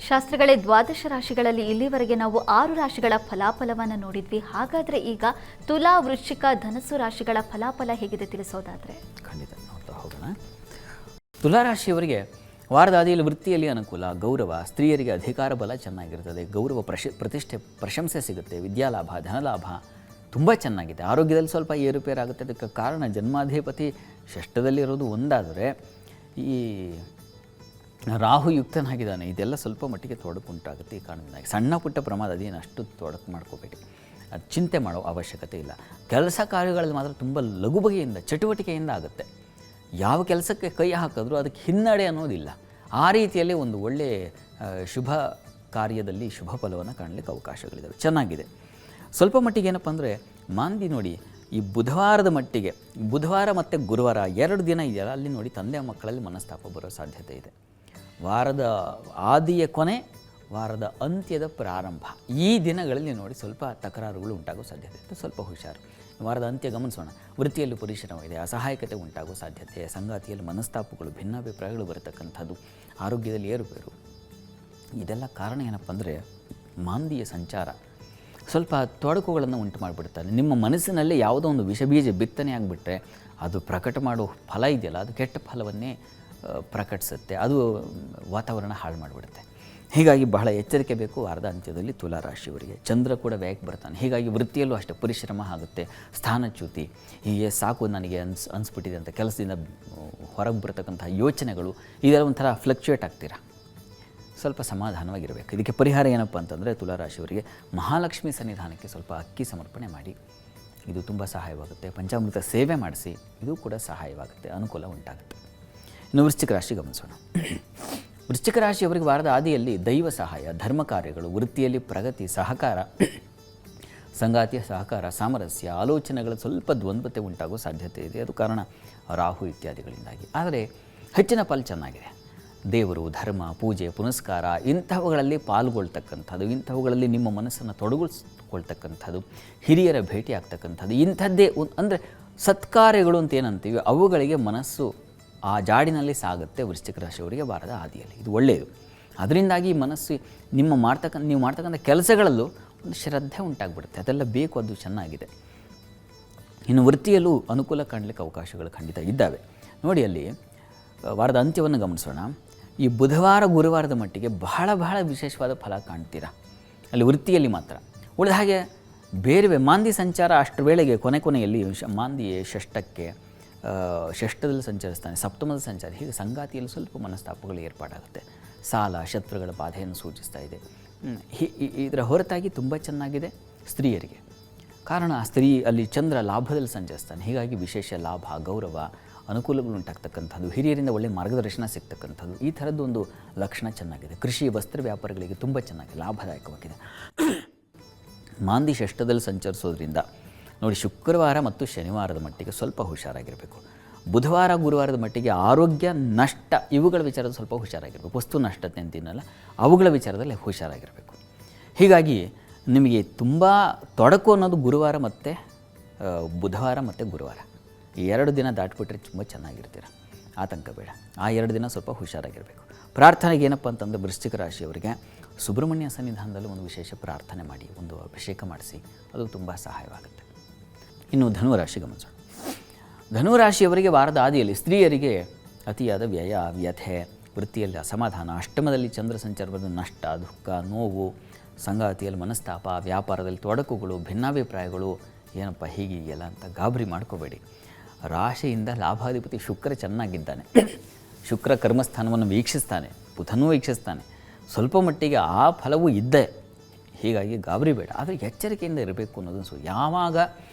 ಶಾಸ್ತ್ರಗಳೇ, ದ್ವಾದಶ ರಾಶಿಗಳಲ್ಲಿ ಇಲ್ಲಿವರೆಗೆ ನಾವು 6 ರಾಶಿಗಳ ಫಲಾಫಲವನ್ನು ನೋಡಿದ್ವಿ. ಹಾಗಾದರೆ ಈಗ ತುಲಾ, ವೃಶ್ಚಿಕ, ಧನಸ್ಸು ರಾಶಿಗಳ ಫಲಾಫಲ ಹೇಗಿದೆ ತಿಳಿಸೋದಾದರೆ? ಖಂಡಿತ ನೋಡ್ತಾ ಹೋಗೋಣ. ತುಲಾರಾಶಿಯವರಿಗೆ ವಾರದ ಆದಿಯಲ್ಲಿ ವೃತ್ತಿಯಲ್ಲಿ ಅನುಕೂಲ, ಗೌರವ, ಸ್ತ್ರೀಯರಿಗೆ ಅಧಿಕಾರ ಬಲ ಚೆನ್ನಾಗಿರ್ತದೆ, ಗೌರವ, ಪ್ರತಿಷ್ಠೆ, ಪ್ರಶಂಸೆ ಸಿಗುತ್ತೆ, ವಿದ್ಯಾಲಾಭ, ಧನಲಾಭ ತುಂಬ ಚೆನ್ನಾಗಿದೆ. ಆರೋಗ್ಯದಲ್ಲಿ ಸ್ವಲ್ಪ ಏರುಪೇರಾಗುತ್ತೆ. ಅದಕ್ಕೆ ಕಾರಣ ಜನ್ಮಾಧಿಪತಿ ಷಷ್ಠದಲ್ಲಿರೋದು ಒಂದಾದರೆ ಈ ರಾಹು ಯುಕ್ತನಾಗಿದ್ದಾನೆ. ಇದೆಲ್ಲ ಸ್ವಲ್ಪ ಮಟ್ಟಿಗೆ ತೊಡಕುಂಟಾಗುತ್ತೆ. ಈ ಕಾರಣದಿಂದಾಗಿ ಸಣ್ಣ ಪುಟ್ಟ ಪ್ರಮಾದ ಅದೇನು ಅಷ್ಟು ತೊಡಕು ಮಾಡ್ಕೋಬೇಡಿ, ಅದು ಚಿಂತೆ ಮಾಡೋ ಅವಶ್ಯಕತೆ ಇಲ್ಲ. ಕೆಲಸ ಕಾರ್ಯಗಳಲ್ಲಿ ಮಾತ್ರ ತುಂಬ ಲಘು ಬಗೆಯಿಂದ ಚಟುವಟಿಕೆಯಿಂದ ಆಗುತ್ತೆ. ಯಾವ ಕೆಲಸಕ್ಕೆ ಕೈ ಹಾಕಿದ್ರೂ ಅದಕ್ಕೆ ಹಿನ್ನಡೆ ಅನ್ನೋದಿಲ್ಲ. ಆ ರೀತಿಯಲ್ಲಿ ಒಂದು ಒಳ್ಳೆಯ ಶುಭ ಕಾರ್ಯದಲ್ಲಿ ಶುಭ ಫಲವನ್ನು ಕಾಣಲಿಕ್ಕೆ ಅವಕಾಶಗಳಿದ್ದಾವೆ. ಚೆನ್ನಾಗಿದೆ. ಸ್ವಲ್ಪ ಮಟ್ಟಿಗೆ ಏನಪ್ಪ ಅಂದರೆ ಮಾಂದಿ ನೋಡಿ, ಈ ಬುಧವಾರದ ಮಟ್ಟಿಗೆ, ಬುಧವಾರ ಮತ್ತು ಗುರುವಾರ 2 ದಿನ ಇದೆಯಲ್ಲ, ಅಲ್ಲಿ ನೋಡಿ ತಂದೆ ಮಕ್ಕಳಲ್ಲಿ ಮನಸ್ತಾಪ ಬರೋ ಸಾಧ್ಯತೆ ಇದೆ. ವಾರದ ಆದಿಯ ಕೊನೆ, ವಾರದ ಅಂತ್ಯದ ಪ್ರಾರಂಭ, ಈ ದಿನಗಳಲ್ಲಿ ನೋಡಿ ಸ್ವಲ್ಪ ತಕರಾರುಗಳು ಉಂಟಾಗೋ ಸಾಧ್ಯತೆ ಇದೆ. ಸ್ವಲ್ಪ ಹುಷಾರು. ವಾರದ ಅಂತ್ಯ ಗಮನಿಸೋಣ. ವೃತ್ತಿಯಲ್ಲಿ ಪರಿಶ್ರಮ ಇದೆ, ಅಸಹಾಯಕತೆ ಉಂಟಾಗೋ ಸಾಧ್ಯತೆ, ಸಂಗಾತಿಯಲ್ಲಿ ಮನಸ್ತಾಪಗಳು, ಭಿನ್ನಾಭಿಪ್ರಾಯಗಳು ಬರತಕ್ಕಂಥದ್ದು, ಆರೋಗ್ಯದಲ್ಲಿ ಏರುಪೇರು. ಇದೆಲ್ಲ ಕಾರಣ ಏನಪ್ಪ ಅಂದರೆ ಮಾಂದಿಯ ಸಂಚಾರ ಸ್ವಲ್ಪ ತೊಡಕುಗಳನ್ನು ಉಂಟು ಮಾಡಿಬಿಡ್ತಾರೆ. ನಿಮ್ಮ ಮನಸ್ಸಿನಲ್ಲಿ ಯಾವುದೋ ಒಂದು ವಿಷಬೀಜ ಬಿತ್ತನೆ ಆಗಿಬಿಟ್ರೆ ಅದು ಪ್ರಕಟ ಮಾಡೋ ಫಲ ಇದೆಯಲ್ಲ, ಅದು ಕೆಟ್ಟ ಫಲವನ್ನೇ ಪ್ರಕಟಿಸುತ್ತೆ. ಅದು ವಾತಾವರಣ ಹಾಳು ಮಾಡಿಬಿಡುತ್ತೆ. ಹೀಗಾಗಿ ಬಹಳ ಎಚ್ಚರಿಕೆ ಬೇಕು ವಾರದ ಅಂತ್ಯದಲ್ಲಿ ತುಲಾರಾಶಿಯವರಿಗೆ. ಚಂದ್ರ ಕೂಡ ವ್ಯಯಕ್ಕೆ ಬರ್ತಾನೆ. ಹೀಗಾಗಿ ವೃತ್ತಿಯಲ್ಲೂ ಅಷ್ಟೇ ಪರಿಶ್ರಮ ಆಗುತ್ತೆ, ಸ್ಥಾನಚ್ಯುತಿ, ಹೀಗೆ ಸಾಕು ನನಗೆ ಅನಿಸ್ಬಿಟ್ಟಿದೆ ಅಂತ ಕೆಲಸದಿಂದ ಹೊರಗೆ ಬರ್ತಕ್ಕಂಥ ಯೋಚನೆಗಳು, ಇದೆಲ್ಲ ಒಂಥರ ಫ್ಲಕ್ಚುಯೇಟ್ ಆಗ್ತೀರಾ. ಸ್ವಲ್ಪ ಸಮಾಧಾನವಾಗಿರಬೇಕು. ಇದಕ್ಕೆ ಪರಿಹಾರ ಏನಪ್ಪ ಅಂತಂದರೆ ತುಲಾರಾಶಿಯವರಿಗೆ ಮಹಾಲಕ್ಷ್ಮಿ ಸನ್ನಿಧಾನಕ್ಕೆ ಸ್ವಲ್ಪ ಅಕ್ಕಿ ಸಮರ್ಪಣೆ ಮಾಡಿ, ಇದು ತುಂಬ ಸಹಾಯವಾಗುತ್ತೆ. ಪಂಚಾಮೃತ ಸೇವೆ ಮಾಡಿಸಿ, ಇದು ಕೂಡ ಸಹಾಯವಾಗುತ್ತೆ, ಅನುಕೂಲ ಉಂಟಾಗುತ್ತೆ. ಇನ್ನು ವೃಶ್ಚಿಕ ರಾಶಿ ಗಮನಿಸೋಣ. ವೃಶ್ಚಿಕ ರಾಶಿಯವರಿಗೆ ವಾರದ ಆದಿಯಲ್ಲಿ ದೈವ ಸಹಾಯ, ಧರ್ಮ ಕಾರ್ಯಗಳು, ವೃತ್ತಿಯಲ್ಲಿ ಪ್ರಗತಿ, ಸಹಕಾರ, ಸಂಗಾತಿಯ ಸಹಕಾರ, ಸಾಮರಸ್ಯ, ಆಲೋಚನೆಗಳ ಸ್ವಲ್ಪ ದ್ವಂದ್ವತೆ ಉಂಟಾಗೋ ಸಾಧ್ಯತೆ ಇದೆ. ಅದು ಕಾರಣ ರಾಹು ಇತ್ಯಾದಿಗಳಿಂದಾಗಿ. ಆದರೆ ಹೆಚ್ಚಿನ ಫಲ ಚೆನ್ನಾಗಿದೆ. ದೇವರು, ಧರ್ಮ, ಪೂಜೆ, ಪುನಸ್ಕಾರ ಇಂಥವುಗಳಲ್ಲಿ ಪಾಲ್ಗೊಳ್ತಕ್ಕಂಥದ್ದು, ಇಂಥವುಗಳಲ್ಲಿ ನಿಮ್ಮ ಮನಸ್ಸನ್ನು ತೊಡಗಿಸ್ಕೊಳ್ತಕ್ಕಂಥದ್ದು, ಹಿರಿಯರ ಭೇಟಿ ಆಗ್ತಕ್ಕಂಥದ್ದು, ಇಂಥದ್ದೇ ಅಂದರೆ ಸತ್ಕಾರ್ಯಗಳು ಅಂತ ಏನಂತೀವಿ, ಅವುಗಳಿಗೆ ಮನಸ್ಸು ಆ ಜಾಡಿನಲ್ಲಿ ಸಾಗುತ್ತೆ ವೃಶ್ಚಿಕ ರಾಶಿಯವರಿಗೆ ವಾರದ ಆದಿಯಲ್ಲಿ. ಇದು ಒಳ್ಳೆಯದು. ಅದರಿಂದಾಗಿ ಮನಸ್ಸು ನೀವು ಮಾಡ್ತಕ್ಕಂಥ ಕೆಲಸಗಳಲ್ಲೂ ಒಂದು ಶ್ರದ್ಧೆ ಉಂಟಾಗ್ಬಿಡುತ್ತೆ. ಅದೆಲ್ಲ ಬೇಕು, ಅದು ಚೆನ್ನಾಗಿದೆ. ಇನ್ನು ವೃತ್ತಿಯಲ್ಲೂ ಅನುಕೂಲ ಕಾಣಲಿಕ್ಕೆ ಅವಕಾಶಗಳು ಖಂಡಿತ ಇದ್ದಾವೆ. ನೋಡಿ, ಅಲ್ಲಿ ವಾರದ ಅಂತ್ಯವನ್ನು ಗಮನಿಸೋಣ. ಈ ಬುಧವಾರ ಗುರುವಾರದ ಮಟ್ಟಿಗೆ ಬಹಳ ವಿಶೇಷವಾದ ಫಲ ಕಾಣ್ತೀರಾ ಅಲ್ಲಿ ವೃತ್ತಿಯಲ್ಲಿ ಮಾತ್ರ. ಉಳಿದ ಹಾಗೆ ಬೇರೆ ಮಾಂದಿ ಸಂಚಾರ ಅಷ್ಟರ ವೇಳೆಗೆ ಕೊನೆಯಲ್ಲಿ ಮಾಂದಿ ಷಷ್ಠದಲ್ಲಿ ಸಂಚರಿಸ್ತಾನೆ, ಸಪ್ತಮದ ಸಂಚಾರ, ಹೀಗೆ ಸಂಗಾತಿಯಲ್ಲಿ ಸ್ವಲ್ಪ ಮನಸ್ತಾಪಗಳು ಏರ್ಪಾಡಾಗುತ್ತೆ. ಸಾಲ, ಶತ್ರುಗಳ ಬಾಧೆಯನ್ನು ಸೂಚಿಸ್ತಾ ಇದೆ. ಇದರ ಹೊರತಾಗಿ ತುಂಬ ಚೆನ್ನಾಗಿದೆ ಸ್ತ್ರೀಯರಿಗೆ. ಕಾರಣ ಸ್ತ್ರೀ ಅಲ್ಲಿ ಚಂದ್ರ ಲಾಭದಲ್ಲಿ ಸಂಚರಿಸ್ತಾನೆ. ಹೀಗಾಗಿ ವಿಶೇಷ ಲಾಭ, ಗೌರವ, ಅನುಕೂಲಗಳು ಉಂಟಾಗ್ತಕ್ಕಂಥದ್ದು, ಹಿರಿಯರಿಂದ ಒಳ್ಳೆಯ ಮಾರ್ಗದರ್ಶನ ಸಿಗ್ತಕ್ಕಂಥದ್ದು, ಈ ಥರದ್ದೊಂದು ಲಕ್ಷಣ ಚೆನ್ನಾಗಿದೆ. ಕೃಷಿ, ವಸ್ತ್ರ ವ್ಯಾಪಾರಗಳಿಗೆ ತುಂಬ ಚೆನ್ನಾಗಿದೆ, ಲಾಭದಾಯಕವಾಗಿದೆ. ಮಾಂದಿ ಷಷ್ಠದಲ್ಲಿ ಸಂಚರಿಸೋದ್ರಿಂದ ನೋಡಿ, ಶುಕ್ರವಾರ ಮತ್ತು ಶನಿವಾರದ ಮಟ್ಟಿಗೆ ಸ್ವಲ್ಪ ಹುಷಾರಾಗಿರಬೇಕು. ಬುಧವಾರ ಗುರುವಾರದ ಮಟ್ಟಿಗೆ ಆರೋಗ್ಯ ನಷ್ಟ, ಇವುಗಳ ವಿಚಾರದ ಸ್ವಲ್ಪ ಹುಷಾರಾಗಿರಬೇಕು. ವಸ್ತು ನಷ್ಟತೆ ಅಂತೀನಲ್ಲ, ಅವುಗಳ ವಿಚಾರದಲ್ಲಿ ಹುಷಾರಾಗಿರಬೇಕು. ಹೀಗಾಗಿ ನಿಮಗೆ ತುಂಬ ತೊಡಕು ಅನ್ನೋದು ಗುರುವಾರ ಮತ್ತು ಬುಧವಾರ ಮತ್ತು ಗುರುವಾರ, ಈ 2 ದಿನ ದಾಟಿಬಿಟ್ರೆ ತುಂಬ ಚೆನ್ನಾಗಿರ್ತೀರ. ಆತಂಕ ಬೇಡ. ಆ 2 ದಿನ ಸ್ವಲ್ಪ ಹುಷಾರಾಗಿರಬೇಕು. ಪ್ರಾರ್ಥನೆಗೆ ಏನಪ್ಪ ಅಂತಂದರೆ ವೃಶ್ಚಿಕ ರಾಶಿಯವರಿಗೆ ಸುಬ್ರಹ್ಮಣ್ಯ ಸನ್ನಿಧಾನದಲ್ಲಿ ಒಂದು ವಿಶೇಷ ಪ್ರಾರ್ಥನೆ ಮಾಡಿ, ಒಂದು ಅಭಿಷೇಕ ಮಾಡಿಸಿ, ಅದು ತುಂಬ ಸಹಾಯವಾಗುತ್ತೆ. ಇನ್ನು ಧನುರಾಶಿ ಗಮನಿಸೋಣ. ಧನುರಾಶಿಯವರಿಗೆ ವಾರದ ಆದಿಯಲ್ಲಿ ಸ್ತ್ರೀಯರಿಗೆ ಅತಿಯಾದ ವ್ಯಯ, ವ್ಯಥೆ, ವೃತ್ತಿಯಲ್ಲಿ ಅಸಮಾಧಾನ, ಅಷ್ಟಮದಲ್ಲಿ ಚಂದ್ರ ಸಂಚಾರವಾದ ನಷ್ಟ, ದುಃಖ, ನೋವು, ಸಂಗಾತಿಯಲ್ಲಿ ಮನಸ್ತಾಪ, ವ್ಯಾಪಾರದಲ್ಲಿ ತೊಡಕುಗಳು, ಭಿನ್ನಾಭಿಪ್ರಾಯಗಳು, ಏನಪ್ಪ ಹೀಗಿದೆಯಲ್ಲ ಅಂತ ಗಾಬರಿ ಮಾಡ್ಕೋಬೇಡಿ. ರಾಶಿಯಿಂದ ಲಾಭಾಧಿಪತಿ ಶುಕ್ರ ಚೆನ್ನಾಗಿದ್ದಾನೆ. ಶುಕ್ರ ಕರ್ಮಸ್ಥಾನವನ್ನು ವೀಕ್ಷಿಸ್ತಾನೆ, ಬುಧನೂ ವೀಕ್ಷಿಸ್ತಾನೆ. ಸ್ವಲ್ಪ ಮಟ್ಟಿಗೆ ಆ ಫಲವೂ ಇದ್ದೇ, ಹೀಗಾಗಿ ಗಾಬರಿ ಬೇಡ. ಆದರೆ ಎಚ್ಚರಿಕೆಯಿಂದ ಇರಬೇಕು ಅನ್ನೋದು ಯಾವಾಗ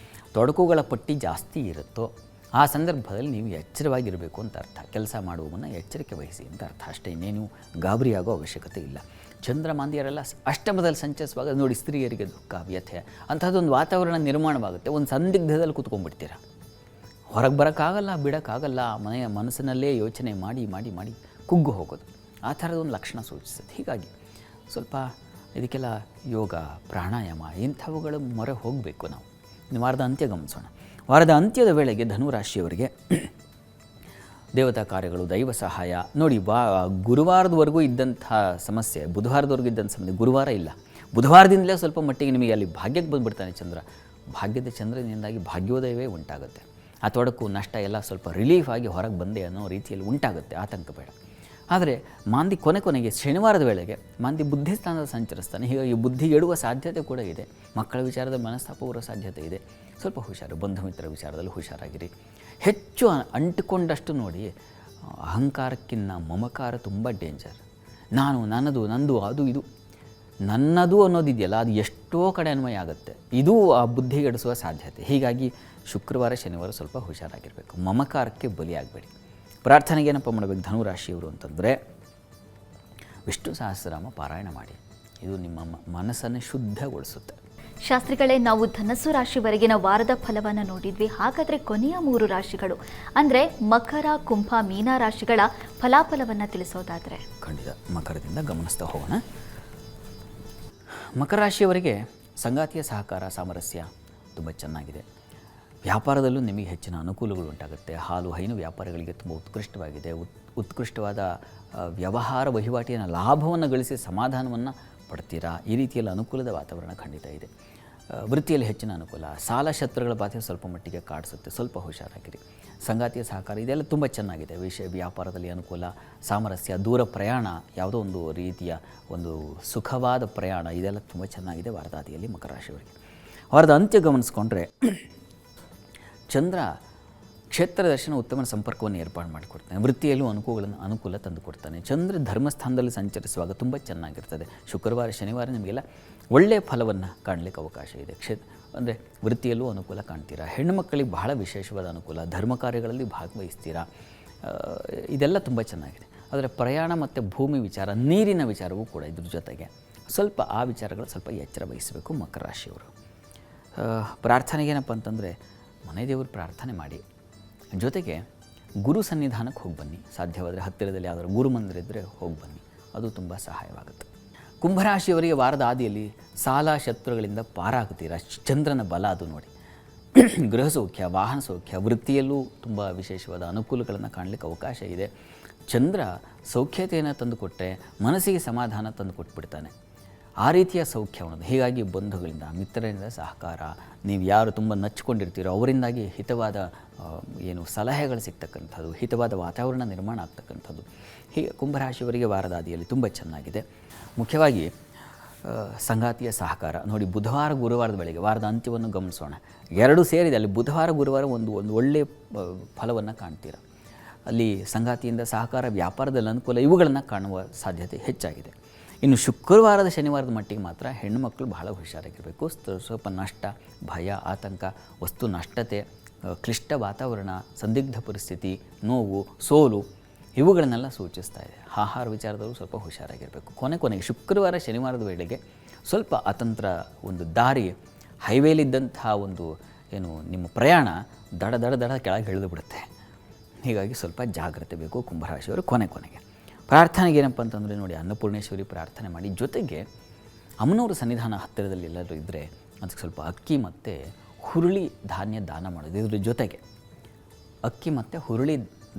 ತೊಡಕುಗಳ ಪಟ್ಟಿ ಜಾಸ್ತಿ ಇರುತ್ತೋ ಆ ಸಂದರ್ಭದಲ್ಲಿ ನೀವು ಎಚ್ಚರವಾಗಿರಬೇಕು ಅಂತ ಅರ್ಥ. ಕೆಲಸ ಮಾಡುವವನ್ನ ಎಚ್ಚರಿಕೆ ವಹಿಸಿ ಅಂತ ಅರ್ಥ ಅಷ್ಟೇ. ಇನ್ನೇನು ಗಾಬರಿ ಆಗೋ ಅವಶ್ಯಕತೆ ಇಲ್ಲ. ಚಂದ್ರಮಾಂದ್ಯರೆಲ್ಲ ಅಷ್ಟಮದಲ್ಲಿ ಸಂಚರಿಸುವಾಗ ನೋಡಿ, ಸ್ತ್ರೀಯರಿಗೆ ದುಃಖ, ವ್ಯಥೆ ಅಂಥದ್ದೊಂದು ವಾತಾವರಣ ನಿರ್ಮಾಣವಾಗುತ್ತೆ. ಒಂದು ಸಂದಿಗ್ಧದಲ್ಲಿ ಕೂತ್ಕೊಂಡ್ಬಿಡ್ತೀರ. ಹೊರಗೆ ಬರೋಕ್ಕಾಗಲ್ಲ, ಬಿಡೋಕ್ಕಾಗಲ್ಲ, ಮನಸ್ಸಿನಲ್ಲೇ ಯೋಚನೆ ಮಾಡಿ ಮಾಡಿ ಮಾಡಿ ಕುಗ್ಗು ಹೋಗೋದು, ಆ ಥರದೊಂದು ಲಕ್ಷಣ ಸೂಚಿಸುತ್ತೆ. ಹೀಗಾಗಿ ಸ್ವಲ್ಪ ಇದಕ್ಕೆಲ್ಲ ಯೋಗ, ಪ್ರಾಣಾಯಾಮ ಇಂಥವುಗಳ ಮೊರೆ ಹೋಗಬೇಕು ನಾವು. ಇನ್ನು ವಾರದ ಅಂತ್ಯ ಗಮನಿಸೋಣ. ವಾರದ ಅಂತ್ಯದ ವೇಳೆಗೆ ಧನುರಾಶಿಯವರಿಗೆ ದೇವತಾ ಕಾರ್ಯಗಳು, ದೈವ ಸಹಾಯ ನೋಡಿ. ಗುರುವಾರದವರೆಗೂ ಇದ್ದಂಥ ಸಮಸ್ಯೆ ಬುಧವಾರದವರೆಗೂ ಇದ್ದಂಥ ಸಮಸ್ಯೆ ಗುರುವಾರ ಇಲ್ಲ. ಬುಧವಾರದಿಂದಲೇ ಸ್ವಲ್ಪ ಮಟ್ಟಿಗೆ ನಿಮಗೆ ಅಲ್ಲಿ ಭಾಗ್ಯಕ್ಕೆ ಬಂದುಬಿಡ್ತಾನೆ ಚಂದ್ರ. ಭಾಗ್ಯದ ಚಂದ್ರನಿಂದಾಗಿ ಭಾಗ್ಯೋದಯವೇ ಉಂಟಾಗುತ್ತೆ. ಆ ತೊಡಕು, ನಷ್ಟ ಎಲ್ಲ ಸ್ವಲ್ಪ ರಿಲೀಫ್ ಆಗಿ ಹೊರಗೆ ಬಂದೆ ಅನ್ನೋ ರೀತಿಯಲ್ಲಿ ಉಂಟಾಗುತ್ತೆ, ಆತಂಕ ಬೇಡ. ಆದರೆ ಮಾಂದಿ ಕೊನೆಗೆ ಶನಿವಾರದ ವೇಳೆಗೆ ಮಾಂದಿ ಬುದ್ಧಿಸ್ಥಾನದ ಸಂಚರಿಸ್ತಾನೆ. ಹೀಗಾಗಿ ಬುದ್ಧಿ ಎಡುವ ಸಾಧ್ಯತೆ ಕೂಡ ಇದೆ. ಮಕ್ಕಳ ವಿಚಾರದಲ್ಲಿ ಮನಸ್ತಾಪ ಬರೋ ಸಾಧ್ಯತೆ ಇದೆ. ಸ್ವಲ್ಪ ಹುಷಾರು. ಬಂಧು ಮಿತ್ರರ ವಿಚಾರದಲ್ಲಿ ಹುಷಾರಾಗಿರಿ. ಹೆಚ್ಚು ಅಂಟಿಕೊಂಡಷ್ಟು ನೋಡಿ, ಅಹಂಕಾರಕ್ಕಿಂತ ಮಮಕಾರ ತುಂಬ ಡೇಂಜರ್. ನಾನು, ನನ್ನದು, ನಂದು, ಅದು ಇದು ನನ್ನದು ಅನ್ನೋದಿದೆಯಲ್ಲ, ಅದು ಎಷ್ಟೋ ಕಡೆ ಅನ್ವಯ ಆಗುತ್ತೆ. ಇದು ಆ ಬುದ್ಧಿಗೆಡಿಸುವ ಸಾಧ್ಯತೆ. ಹೀಗಾಗಿ ಶುಕ್ರವಾರ ಶನಿವಾರ ಸ್ವಲ್ಪ ಹುಷಾರಾಗಿರಬೇಕು. ಮಮಕಾರಕ್ಕೆ ಬಲಿಯಾಗಬೇಡಿ. ಪ್ರಾರ್ಥನೆಗೆ ಏನಪ್ಪ ಮಾಡಬೇಕು ಧನುರಾಶಿಯವರು ಅಂತಂದರೆ, ವಿಷ್ಣು ಸಹಸ್ರನಾಮ ಪಾರಾಯಣ ಮಾಡಿ. ಇದು ನಿಮ್ಮ ಮನಸ್ಸನ್ನು ಶುದ್ಧಗೊಳಿಸುತ್ತೆ. ಶಾಸ್ತ್ರಿಗಳೇ, ನಾವು ಧನಸ್ಸು ರಾಶಿವರೆಗಿನ ವಾರದ ಫಲವನ್ನು ನೋಡಿದ್ವಿ. ಹಾಗಾದರೆ ಕೊನೆಯ 3 ರಾಶಿಗಳು ಅಂದರೆ ಮಕರ, ಕುಂಭ, ಮೀನ ರಾಶಿಗಳ ಫಲಾಫಲವನ್ನು ತಿಳಿಸೋದಾದರೆ? ಖಂಡಿತ ಮಕರದಿಂದ ಗಮನಿಸ್ತಾ ಹೋಗೋಣ. ಮಕರ ರಾಶಿಯವರಿಗೆ ಸಂಗಾತಿಯ ಸಹಕಾರ, ಸಾಮರಸ್ಯ ತುಂಬ ಚೆನ್ನಾಗಿದೆ. ವ್ಯಾಪಾರದಲ್ಲೂ ನಿಮಗೆ ಹೆಚ್ಚಿನ ಅನುಕೂಲಗಳು ಉಂಟಾಗುತ್ತೆ. ಹಾಲು ಹೈನು ವ್ಯಾಪಾರಿಗಳಿಗೆ ತುಂಬ ಉತ್ಕೃಷ್ಟವಾಗಿದೆ. ಉತ್ಕೃಷ್ಟವಾದ ವ್ಯವಹಾರ ವಹಿವಾಟಿನ ಲಾಭವನ್ನು ಗಳಿಸಿ ಸಮಾಧಾನವನ್ನು ಪಡ್ತೀರಾ. ಈ ರೀತಿಯಲ್ಲಿ ಅನುಕೂಲದ ವಾತಾವರಣ ಖಂಡಿತ ಇದೆ. ವೃತ್ತಿಯಲ್ಲಿ ಹೆಚ್ಚಿನ ಅನುಕೂಲ. ಸಾಲ ಶತ್ರುಗಳ ಬಾಧೆ ಸ್ವಲ್ಪ ಮಟ್ಟಿಗೆ ಕಾಡಿಸುತ್ತೆ, ಸ್ವಲ್ಪ ಹುಷಾರಾಗಿರಿ. ಸಂಗಾತಿಯ ಸಹಕಾರ ಇದೆಲ್ಲ ತುಂಬ ಚೆನ್ನಾಗಿದೆ. ವ್ಯಾಪಾರದಲ್ಲಿ ಅನುಕೂಲ, ಸಾಮರಸ್ಯ, ದೂರ ಪ್ರಯಾಣ, ಯಾವುದೋ ಒಂದು ರೀತಿಯ ಒಂದು ಸುಖವಾದ ಪ್ರಯಾಣ, ಇದೆಲ್ಲ ತುಂಬ ಚೆನ್ನಾಗಿದೆ ವಾರದಾದಿಯಲ್ಲಿ ಮಕರ ರಾಶಿಯವರಿಗೆ. ವಾರದ ಅಂತ್ಯ ಗಮನಿಸ್ಕೊಂಡ್ರೆ ಚಂದ್ರ ಕ್ಷೇತ್ರ ದರ್ಶನ, ಉತ್ತಮ ಸಂಪರ್ಕವನ್ನು ಏರ್ಪಾಡು ಮಾಡಿಕೊಡ್ತಾನೆ. ವೃತ್ತಿಯಲ್ಲೂ ಅನುಕೂಲ ತಂದು ಕೊಡ್ತಾನೆ. ಚಂದ್ರ ಧರ್ಮಸ್ಥಾನದಲ್ಲಿ ಸಂಚರಿಸುವಾಗ ತುಂಬ ಚೆನ್ನಾಗಿರ್ತದೆ. ಶುಕ್ರವಾರ ಶನಿವಾರ ನಿಮಗೆಲ್ಲ ಒಳ್ಳೆಯ ಫಲವನ್ನು ಕಾಣಲಿಕ್ಕೆ ಅವಕಾಶ ಇದೆ. ಅಂದರೆ ವೃತ್ತಿಯಲ್ಲೂ ಅನುಕೂಲ ಕಾಣ್ತೀರಾ. ಹೆಣ್ಣುಮಕ್ಕಳಿಗೆ ಬಹಳ ವಿಶೇಷವಾದ ಅನುಕೂಲ. ಧರ್ಮ ಕಾರ್ಯಗಳಲ್ಲಿ ಭಾಗವಹಿಸ್ತೀರಾ. ಇದೆಲ್ಲ ತುಂಬ ಚೆನ್ನಾಗಿದೆ. ಆದರೆ ಪ್ರಯಾಣ ಮತ್ತು ಭೂಮಿ ವಿಚಾರ, ನೀರಿನ ವಿಚಾರವೂ ಕೂಡ ಇದ್ರ ಜೊತೆಗೆ ಸ್ವಲ್ಪ ಆ ವಿಚಾರಗಳು ಸ್ವಲ್ಪ ಎಚ್ಚರ ವಹಿಸಬೇಕು ಮಕರ ರಾಶಿಯವರು. ಪ್ರಾರ್ಥನೆಗೆ ಏನಪ್ಪ ಅಂತಂದರೆ, ಮನೆ ದೇವರು ಪ್ರಾರ್ಥನೆ ಮಾಡಿ, ಜೊತೆಗೆ ಗುರು ಸನ್ನಿಧಾನಕ್ಕೆ ಹೋಗಿ ಬನ್ನಿ. ಸಾಧ್ಯವಾದರೆ ಹತ್ತಿರದಲ್ಲಿ ಯಾವುದಾದ್ರು ಗುರು ಮಂದಿರ ಇದ್ದರೆ ಹೋಗಿ ಬನ್ನಿ, ಅದು ತುಂಬ ಸಹಾಯವಾಗುತ್ತೆ. ಕುಂಭರಾಶಿಯವರಿಗೆ ವಾರದ ಆದಿಯಲ್ಲಿ ಸಾಲ ಶತ್ರುಗಳಿಂದ ಪಾರಾಗುತ್ತೀರಾ. ಚಂದ್ರನ ಬಲ ಅದು ನೋಡಿ. ಗೃಹ ಸೌಖ್ಯ, ವಾಹನ ಸೌಖ್ಯ, ವೃತ್ತಿಯಲ್ಲೂ ತುಂಬ ವಿಶೇಷವಾದ ಅನುಕೂಲಗಳನ್ನು ಕಾಣಲಿಕ್ಕೆ ಅವಕಾಶ ಇದೆ. ಚಂದ್ರ ಸೌಖ್ಯತೆಯನ್ನು ತಂದುಕೊಟ್ಟರೆ ಮನಸ್ಸಿಗೆ ಸಮಾಧಾನ ತಂದು ಕೊಟ್ಬಿಡ್ತಾನೆ. ಆ ರೀತಿಯ ಸೌಖ್ಯವನ್ನು, ಹೀಗಾಗಿ ಬಂಧುಗಳಿಂದ, ಮಿತ್ರರಿಂದ ಸಹಕಾರ, ನೀವು ಯಾರು ತುಂಬ ನಚ್ಕೊಂಡಿರ್ತೀರೋ ಅವರಿಂದಾಗಿ ಹಿತವಾದ ಸಲಹೆಗಳು ಸಿಗ್ತಕ್ಕಂಥದ್ದು, ಹಿತವಾದ ವಾತಾವರಣ ನಿರ್ಮಾಣ ಆಗ್ತಕ್ಕಂಥದ್ದು. ಹೀಗೆ ಕುಂಭರಾಶಿಯವರಿಗೆ ವಾರದ ಆದಿಯಲ್ಲಿ ತುಂಬ ಚೆನ್ನಾಗಿದೆ. ಮುಖ್ಯವಾಗಿ ಸಂಗಾತಿಯ ಸಹಕಾರ ನೋಡಿ. ಬುಧವಾರ ಗುರುವಾರದ ಬೆಳಗ್ಗೆ ವಾರದ ಅಂತ್ಯವನ್ನು ಗಮನಿಸೋಣ. 2 ಸೇರಿದೆ. ಅಲ್ಲಿ ಬುಧವಾರ ಗುರುವಾರ ಒಂದು ಒಳ್ಳೆಯ ಫಲವನ್ನು ಕಾಣ್ತೀರ. ಅಲ್ಲಿ ಸಂಗಾತಿಯಿಂದ ಸಹಕಾರ, ವ್ಯಾಪಾರದಲ್ಲಿ ಅನುಕೂಲ, ಇವುಗಳನ್ನು ಕಾಣುವ ಸಾಧ್ಯತೆ ಹೆಚ್ಚಾಗಿದೆ. ಇನ್ನು ಶುಕ್ರವಾರದ ಶನಿವಾರದ ಮಟ್ಟಿಗೆ ಮಾತ್ರ ಹೆಣ್ಣು ಮಕ್ಕಳು ಬಹಳ ಹುಷಾರಾಗಿರಬೇಕು. ಸ್ವಲ್ಪ ನಷ್ಟ, ಭಯ, ಆತಂಕ, ವಸ್ತು ನಷ್ಟತೆ, ಕ್ಲಿಷ್ಟ ವಾತಾವರಣ, ಸಂದಿಗ್ಧ ಪರಿಸ್ಥಿತಿ, ನೋವು, ಸೋಲು ಇವುಗಳನ್ನೆಲ್ಲ ಸೂಚಿಸ್ತಾ ಇದೆ. ಆಹಾರ ವಿಚಾರದಲ್ಲೂ ಸ್ವಲ್ಪ ಹುಷಾರಾಗಿರಬೇಕು. ಕೊನೆಗೆ ಶುಕ್ರವಾರ ಶನಿವಾರದ ವೇಳೆಗೆ ಸ್ವಲ್ಪ ಅತಂತ್ರ ಒಂದು ದಾರಿ, ಹೈವೇಲಿದ್ದಂಥ ಒಂದು ನಿಮ್ಮ ಪ್ರಯಾಣ ದಡ ಕೆಳಗೆ ಇಳಿದು ಬಿಡುತ್ತೆ. ಹೀಗಾಗಿ ಸ್ವಲ್ಪ ಜಾಗ್ರತೆ ಬೇಕು ಕುಂಭರಾಶಿಯವರು. ಕೊನೆಗೆ ಪ್ರಾರ್ಥನೆಗೆ ಏನಪ್ಪ ಅಂತಂದರೆ ನೋಡಿ, ಅನ್ನಪೂರ್ಣೇಶ್ವರಿ ಪ್ರಾರ್ಥನೆ ಮಾಡಿ. ಜೊತೆಗೆ ಅಮ್ಮನವ್ರ ಸನ್ನಿಧಾನ ಹತ್ತಿರದಲ್ಲಿ ಎಲ್ಲರೂ ಇದ್ದರೆ ಅದಕ್ಕೆ ಸ್ವಲ್ಪ ಅಕ್ಕಿ ಮತ್ತು ಹುರುಳಿ ಧಾನ್ಯ ದಾನ ಮಾಡೋದು. ಇದ್ರ ಜೊತೆಗೆ ಅಕ್ಕಿ ಮತ್ತು ಹುರುಳಿ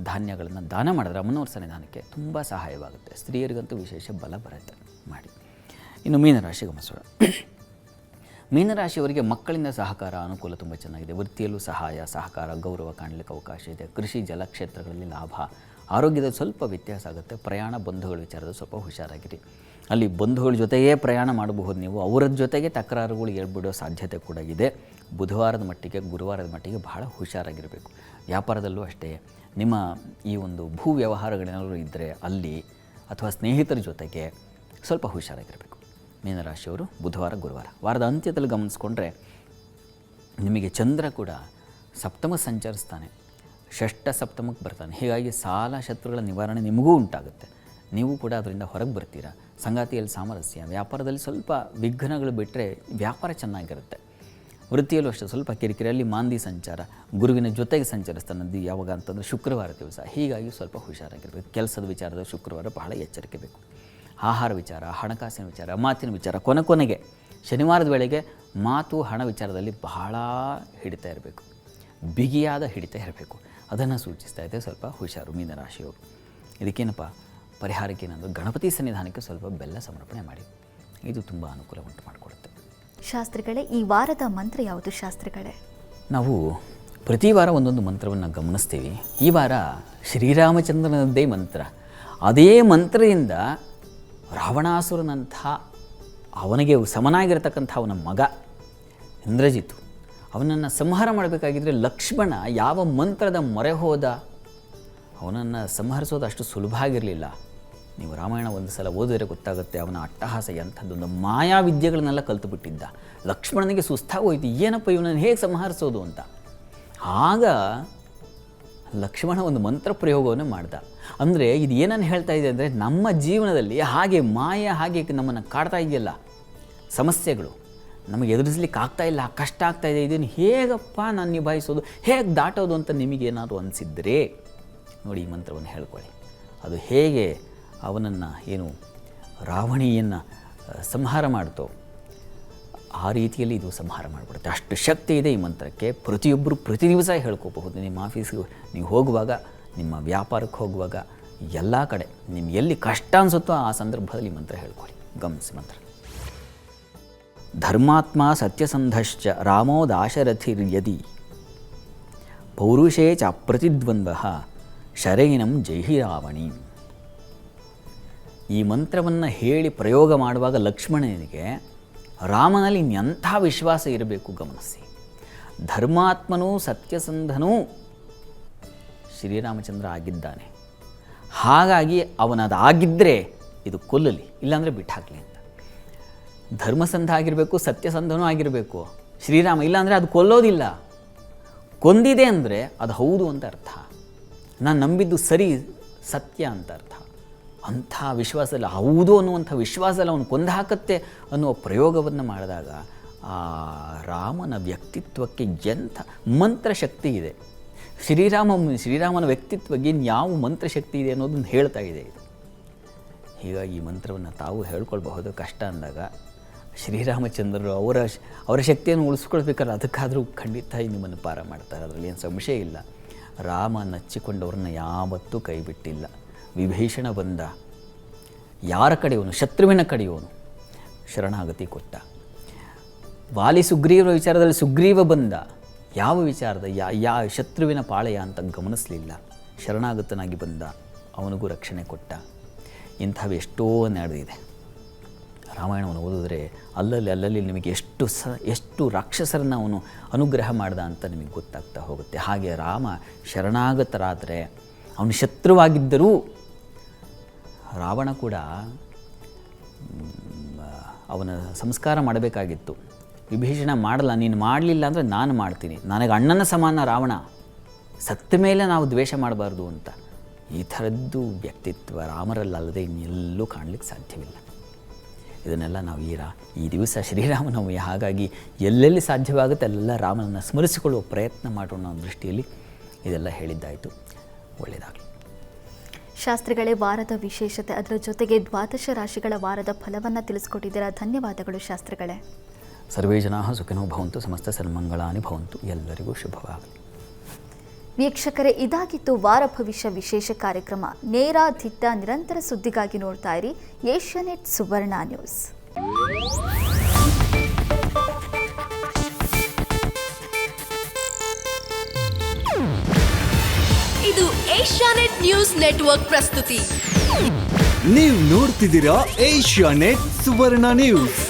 ಧಾನ್ಯಗಳನ್ನು ದಾನ ಮಾಡಿದ್ರೆ ಅಮ್ಮನವ್ರ ಸನ್ನಿಧಾನಕ್ಕೆ ತುಂಬ ಸಹಾಯವಾಗುತ್ತೆ. ಸ್ತ್ರೀಯರಿಗಂತೂ ವಿಶೇಷ ಬಲ ಬರುತ್ತೆ ಮಾಡಿ. ಇನ್ನು ಮೀನರಾಶಿ ಗಮನಿಸೋಣ. ಮೀನರಾಶಿಯವರಿಗೆ ಮಕ್ಕಳಿಂದ ಸಹಕಾರ ಅನುಕೂಲ ತುಂಬ ಚೆನ್ನಾಗಿದೆ. ವೃತ್ತಿಯಲ್ಲೂ ಸಹಕಾರ ಗೌರವ ಕಾಣಲಿಕ್ಕೆ ಅವಕಾಶ ಇದೆ. ಕೃಷಿ ಜಲಕ್ಷೇತ್ರಗಳಲ್ಲಿ ಲಾಭ. ಆರೋಗ್ಯದಲ್ಲಿ ಸ್ವಲ್ಪ ವ್ಯತ್ಯಾಸ ಆಗುತ್ತೆ. ಪ್ರಯಾಣ ಬಂಧುಗಳ ವಿಚಾರದ ಸ್ವಲ್ಪ ಹುಷಾರಾಗಿರಿ. ಅಲ್ಲಿ ಬಂಧುಗಳ ಜೊತೆಗೇ ಪ್ರಯಾಣ ಮಾಡಬಹುದು ನೀವು. ಅವರ ಜೊತೆಗೆ ತಕರಾರುಗಳು ಏರ್ಬಿಡೋ ಸಾಧ್ಯತೆ ಕೂಡ ಇದೆ. ಬುಧವಾರದ ಮಟ್ಟಿಗೆ ಗುರುವಾರದ ಮಟ್ಟಿಗೆ ಬಹಳ ಹುಷಾರಾಗಿರಬೇಕು. ವ್ಯಾಪಾರದಲ್ಲೂ ಅಷ್ಟೇ, ನಿಮ್ಮ ಈ ಒಂದು ಭೂ ವ್ಯವಹಾರಗಳೇನಾದರೂ ಇದ್ದರೆ ಅಲ್ಲಿ ಅಥವಾ ಸ್ನೇಹಿತರ ಜೊತೆಗೆ ಸ್ವಲ್ಪ ಹುಷಾರಾಗಿರಬೇಕು. ಮೀನರಾಶಿಯವರು ಬುಧವಾರ ಗುರುವಾರ. ವಾರದ ಅಂತ್ಯದಲ್ಲಿ ಗಮನಿಸ್ಕೊಂಡ್ರೆ ನಿಮಗೆ ಚಂದ್ರ ಕೂಡ ಸಪ್ತಮ ಸಂಚರಿಸ್ತಾನೆ, ಷಷ್ಠ ಸಪ್ತಮಕ್ಕೆ ಬರ್ತಾನೆ. ಹೀಗಾಗಿ ಸಾಲ ಶತ್ರುಗಳ ನಿವಾರಣೆ ನಿಮಗೂ ಉಂಟಾಗುತ್ತೆ. ನೀವು ಕೂಡ ಅದರಿಂದ ಹೊರಗೆ ಬರ್ತೀರಾ. ಸಂಗಾತಿಯಲ್ಲಿ ಸಾಮರಸ್ಯ. ವ್ಯಾಪಾರದಲ್ಲಿ ಸ್ವಲ್ಪ ವಿಘ್ನಗಳು ಬಿಟ್ಟರೆ ವ್ಯಾಪಾರ ಚೆನ್ನಾಗಿರುತ್ತೆ. ವೃತ್ತಿಯಲ್ಲೂ ಅಷ್ಟೇ ಸ್ವಲ್ಪ ಕಿರಿಕಿರಿಯಲ್ಲಿ ಮಾಂದಿ ಸಂಚಾರ. ಗುರುವಿನ ಜೊತೆಗೆ ಸಂಚರಿಸ್ತಾನದ್ದು ಯಾವಾಗ ಅಂತಂದರೆ ಶುಕ್ರವಾರ ದಿವಸ. ಹೀಗಾಗಿ ಸ್ವಲ್ಪ ಹುಷಾರಾಗಿರಬೇಕು. ಕೆಲಸದ ವಿಚಾರದ ಶುಕ್ರವಾರ ಬಹಳ ಎಚ್ಚರಿಕೆ ಬೇಕು. ಆಹಾರ ವಿಚಾರ, ಹಣಕಾಸಿನ ವಿಚಾರ, ಮಾತಿನ ವಿಚಾರ, ಕೊನೆಗೆ ಶನಿವಾರದ ವೇಳೆಗೆ ಮಾತು ಹಣ ವಿಚಾರದಲ್ಲಿ ಬಹಳ ಹಿಡಿತಾ ಇರಬೇಕು. ಬಿಗಿಯಾದ ಹಿಡಿತಾ ಇರಬೇಕು. ಅದನ್ನು ಸೂಚಿಸ್ತಾ ಇದೆ. ಸ್ವಲ್ಪ ಹುಷಾರು ಮೀನರಾಶಿಯವರು. ಇದಕ್ಕೇನಪ್ಪ ಪರಿಹಾರಕ್ಕೆ ಏನಂದ್ರೆ ಗಣಪತಿ ಸನ್ನಿಧಾನಕ್ಕೆ ಸ್ವಲ್ಪ ಬೆಲ್ಲ ಸಮರ್ಪಣೆ ಮಾಡಿ. ಇದು ತುಂಬ ಅನುಕೂಲ ಉಂಟು ಮಾಡಿಕೊಡುತ್ತೆ. ಶಾಸ್ತ್ರಿಗಳೇ, ಈ ವಾರದ ಮಂತ್ರ ಯಾವುದು ಶಾಸ್ತ್ರಿಗಳೇ? ನಾವು ಪ್ರತಿ ವಾರ ಒಂದೊಂದು ಮಂತ್ರವನ್ನು ಗಮನಿಸ್ತೀವಿ. ಈ ವಾರ ಶ್ರೀರಾಮಚಂದ್ರನದ್ದೇ ಮಂತ್ರ. ಅದೇ ಮಂತ್ರದಿಂದ ರಾವಣಾಸುರನಂಥ ಅವನಿಗೆ ಸಮನಾಗಿರತಕ್ಕಂಥ ಅವನ ಮಗ ಇಂದ್ರಜಿತು ಅವನನ್ನು ಸಂಹಾರ ಮಾಡಬೇಕಾಗಿದ್ದರೆ ಲಕ್ಷ್ಮಣ ಯಾವ ಮಂತ್ರದ ಮೊರೆ ಹೋದ, ಅವನನ್ನು ಸಂಹರಿಸೋದು ಅಷ್ಟು ಸುಲಭ ಆಗಿರಲಿಲ್ಲ. ನೀವು ರಾಮಾಯಣ ಒಂದು ಸಲ ಓದಿದರೆ ಗೊತ್ತಾಗುತ್ತೆ ಅವನ ಅಟ್ಟಹಾಸ ಎಂಥದ್ದೊಂದು ಮಾಯಾವಿದ್ಯೆಗಳನ್ನೆಲ್ಲ ಕಲಿತುಬಿಟ್ಟಿದ್ದ. ಲಕ್ಷ್ಮಣನಿಗೆ ಸುಸ್ತಾಗೋಯ್ತು, ಏನಪ್ಪ ಇವನನ್ನು ಹೇಗೆ ಸಂಹರಿಸೋದು ಅಂತ. ಆಗ ಲಕ್ಷ್ಮಣ ಒಂದು ಮಂತ್ರ ಪ್ರಯೋಗವನ್ನು ಮಾಡ್ದ. ಅಂದರೆ ಇದು ಏನನ್ನು ಹೇಳ್ತಾ ಇದೆ ಅಂದರೆ ನಮ್ಮ ಜೀವನದಲ್ಲಿ ಹಾಗೆ ಹಾಗೆ ನಮ್ಮನ್ನು ಕಾಡ್ತಾ ಇದೆಯಲ್ಲ ಸಮಸ್ಯೆಗಳು, ನಮಗೆ ಎದುರಿಸ್ಲಿಕ್ಕೆ ಆಗ್ತಾಯಿಲ್ಲ, ಕಷ್ಟ ಆಗ್ತಾಯಿದೆ, ಇದನ್ನು ಹೇಗಪ್ಪ ನಾನು ನಿಭಾಯಿಸೋದು, ಹೇಗೆ ದಾಟೋದು ಅಂತ ನಿಮಗೇನಾದರೂ ಅನಿಸಿದ್ರೆ ನೋಡಿ ಈ ಮಂತ್ರವನ್ನು ಹೇಳ್ಕೊಳ್ಳಿ. ಅದು ಹೇಗೆ ಅವನನ್ನು ರಾವಣಿಯನ್ನು ಸಂಹಾರ ಮಾಡ್ತೋ ಆ ರೀತಿಯಲ್ಲಿ ಇದು ಸಂಹಾರ ಮಾಡಿಬಿಡುತ್ತೆ. ಅಷ್ಟು ಶಕ್ತಿ ಇದೆ ಈ ಮಂತ್ರಕ್ಕೆ. ಪ್ರತಿಯೊಬ್ಬರು ಪ್ರತಿ ದಿವಸ ಹೇಳ್ಕೋಬಹುದು. ನಿಮ್ಮ ಆಫೀಸ್ಗೆ ನೀವು ಹೋಗುವಾಗ, ನಿಮ್ಮ ವ್ಯಾಪಾರಕ್ಕೆ ಹೋಗುವಾಗ, ಎಲ್ಲ ಕಡೆ ನಿಮ್ಗೆ ಎಲ್ಲಿ ಕಷ್ಟ ಅನಿಸುತ್ತೋ ಆ ಸಂದರ್ಭದಲ್ಲಿ ಮಂತ್ರ ಹೇಳ್ಕೊಳ್ಳಿ. ಗಮನಿಸಿ ಮಂತ್ರ. ಧರ್ಮಾತ್ಮ ಸತ್ಯಸಂಧಶ್ಚ ರಾಮೋ ದಾಶರಥಿರ್ಯದಿ ಪೌರುಷೇ ಚ ಅಪ್ರತಿದ್ವಂದ್ವ ಶರೈನಂ ಜೈಹಿ ರಾವಣಿ. ಈ ಮಂತ್ರವನ್ನು ಹೇಳಿ ಪ್ರಯೋಗ ಮಾಡುವಾಗ ಲಕ್ಷ್ಮಣನಿಗೆ ರಾಮನಲ್ಲಿ ಇನ್ನೆಂಥ ವಿಶ್ವಾಸ ಇರಬೇಕು ಗಮನಿಸಿ. ಧರ್ಮಾತ್ಮನೂ ಸತ್ಯಸಂಧನೂ ಶ್ರೀರಾಮಚಂದ್ರ ಆಗಿದ್ದಾನೆ. ಹಾಗಾಗಿ ಅವನದಾಗಿದ್ದರೆ ಇದು ಕೊಲ್ಲಲಿ, ಇಲ್ಲಾಂದರೆ ಬಿಟ್ಟಾಕಲಿ ಅಂತ. ಧರ್ಮಸಂಧ ಆಗಿರಬೇಕು, ಸತ್ಯಸಂಧನೂ ಆಗಿರಬೇಕು ಶ್ರೀರಾಮ. ಇಲ್ಲಾಂದರೆ ಅದು ಕೊಲ್ಲೋದಿಲ್ಲ. ಕೊಂದಿದೆ ಅಂದರೆ ಅದು ಹೌದು ಅಂತ ಅರ್ಥ. ನಾನು ನಂಬಿದ್ದು ಸರಿ, ಸತ್ಯ ಅಂತ ಅರ್ಥ. ಅಂಥ ವಿಶ್ವಾಸದಲ್ಲಿ ಹೌದು ಅನ್ನುವಂಥ ವಿಶ್ವಾಸದಲ್ಲಿ ಅವನು ಕೊಂದು ಹಾಕತ್ತೆ ಅನ್ನುವ ಪ್ರಯೋಗವನ್ನು ಮಾಡಿದಾಗ ಆ ರಾಮನ ವ್ಯಕ್ತಿತ್ವಕ್ಕೆ ಎಂಥ ಮಂತ್ರಶಕ್ತಿ ಇದೆ. ಶ್ರೀರಾಮನ ವ್ಯಕ್ತಿತ್ವಕ್ಕೆ ಯಾವ ಮಂತ್ರಶಕ್ತಿ ಇದೆ ಅನ್ನೋದನ್ನು ಹೇಳ್ತಾ ಇದೆ ಇದು. ಹೀಗಾಗಿ ಈ ಮಂತ್ರವನ್ನು ತಾವು ಹೇಳ್ಕೊಳ್ಬಹುದು. ಕಷ್ಟ ಅಂದಾಗ ಶ್ರೀರಾಮಚಂದ್ರರು ಅವರ ಶಕ್ತಿಯನ್ನು ಉಳಿಸ್ಕೊಳ್ಬೇಕಾದ್ರೆ ಅದಕ್ಕಾದರೂ ಖಂಡಿತ ನಿಮ್ಮನ್ನು ಪಾರ ಮಾಡ್ತಾರೆ. ಅದರಲ್ಲಿ ಏನು ಸಂಶಯ ಇಲ್ಲ. ರಾಮ ನಚ್ಚಿಕೊಂಡವ್ರನ್ನ ಯಾವತ್ತೂ ಕೈ ಬಿಟ್ಟಿಲ್ಲ. ವಿಭೀಷಣ ಬಂದ, ಯಾರ ಕಡೆಯವನು? ಶತ್ರುವಿನ ಕಡೆಯವನು. ಶರಣಾಗತಿ ಕೊಟ್ಟ. ವಾಲಿ ಸುಗ್ರೀವರ ವಿಚಾರದಲ್ಲಿ ಸುಗ್ರೀವ ಬಂದ, ಯಾವ ವಿಚಾರದ ಶತ್ರುವಿನ ಪಾಳೆಯ ಅಂತ ಗಮನಿಸಲಿಲ್ಲ. ಶರಣಾಗತನಾಗಿ ಬಂದ, ಅವನಿಗೂ ರಕ್ಷಣೆ ಕೊಟ್ಟ. ಇಂಥವು ಎಷ್ಟೋ ನಡೆದಿದೆ. ರಾಮಾಯಣವನ್ನು ಓದಿದ್ರೆ ಅಲ್ಲಲ್ಲಿ ನಿಮಗೆ ಎಷ್ಟು ರಾಕ್ಷಸರನ್ನು ಅವನು ಅನುಗ್ರಹ ಮಾಡ್ದ ಅಂತ ನಿಮಗೆ ಗೊತ್ತಾಗ್ತಾ ಹೋಗುತ್ತೆ. ಹಾಗೆ ರಾಮ ಶರಣಾಗತರಾದರೆ ಅವನು ಶತ್ರುವಾಗಿದ್ದರೂ ರಾವಣ ಕೂಡ ಅವನ ಸಂಸ್ಕಾರ ಮಾಡಬೇಕಾಗಿತ್ತು. ವಿಭೀಷಣ ಮಾಡಲ್ಲ, ನೀನು ಮಾಡಲಿಲ್ಲ ಅಂದರೆ ನಾನು ಮಾಡ್ತೀನಿ, ನನಗೆ ಅಣ್ಣನ ಸಮಾನ ರಾವಣ, ಸತ್ತ ಮೇಲೆ ನಾವು ದ್ವೇಷ ಮಾಡಬಾರ್ದು ಅಂತ. ಈ ಥರದ್ದು ವ್ಯಕ್ತಿತ್ವ ರಾಮರಲ್ಲದೆ ಇನ್ನೆಲ್ಲೂ ಕಾಣಲಿಕ್ಕೆ ಸಾಧ್ಯವಿಲ್ಲ. ಇದನ್ನೆಲ್ಲ ನಾವು ಈ ದಿವಸ ಶ್ರೀರಾಮನವಮಿ, ಹಾಗಾಗಿ ಎಲ್ಲೆಲ್ಲಿ ಸಾಧ್ಯವಾಗುತ್ತೆ ಅಲ್ಲೆಲ್ಲ ರಾಮನನ್ನು ಸ್ಮರಿಸಿಕೊಳ್ಳುವ ಪ್ರಯತ್ನ ಮಾಡೋಣ ಅನ್ನೋ ದೃಷ್ಟಿಯಲ್ಲಿ ಇದೆಲ್ಲ ಹೇಳಿದ್ದಾಯಿತು. ಒಳ್ಳೆಯದಾಗಲಿ. ಶಾಸ್ತ್ರಿಗಳೇ, ವಾರದ ವಿಶೇಷತೆ, ಅದರ ಜೊತೆಗೆ ದ್ವಾದಶ ರಾಶಿಗಳ ವಾರದ ಫಲವನ್ನು ತಿಳಿಸ್ಕೊಟ್ಟಿದ್ದೀರಾ. ಧನ್ಯವಾದಗಳು ಶಾಸ್ತ್ರಿಗಳೇ. ಸರ್ವೇ ಜನಾಃ ಸುಖಿನೋ ಭವಂತು, ಸಮಸ್ತ ಸನ್ಮಂಗಳಾನಿ ಭವಂತು. ಎಲ್ಲರಿಗೂ ಶುಭವಾಗಲಿ. ವೀಕ್ಷಕರೇ, ಇದಾಗಿತ್ತು ವಾರ ಭವಿಷ್ಯ ವಿಶೇಷ ಕಾರ್ಯಕ್ರಮ. ನೇರ ದಿಟ್ಟ ನಿರಂತರ ಸುದ್ದಿಗಾಗಿ ನೋಡ್ತಾ ಇರಿ ಏಷ್ಯಾನೆಟ್ ಸುವರ್ಣ ನ್ಯೂಸ್. ಇದು ಏಷ್ಯಾನೆಟ್ ನ್ಯೂಸ್ ನೆಟ್ವರ್ಕ್ ಪ್ರಸ್ತುತಿ. ನೀವು ನೋಡ್ತಿದ್ದೀರಾ ಏಷ್ಯಾನೆಟ್ ಸುವರ್ಣ ನ್ಯೂಸ್.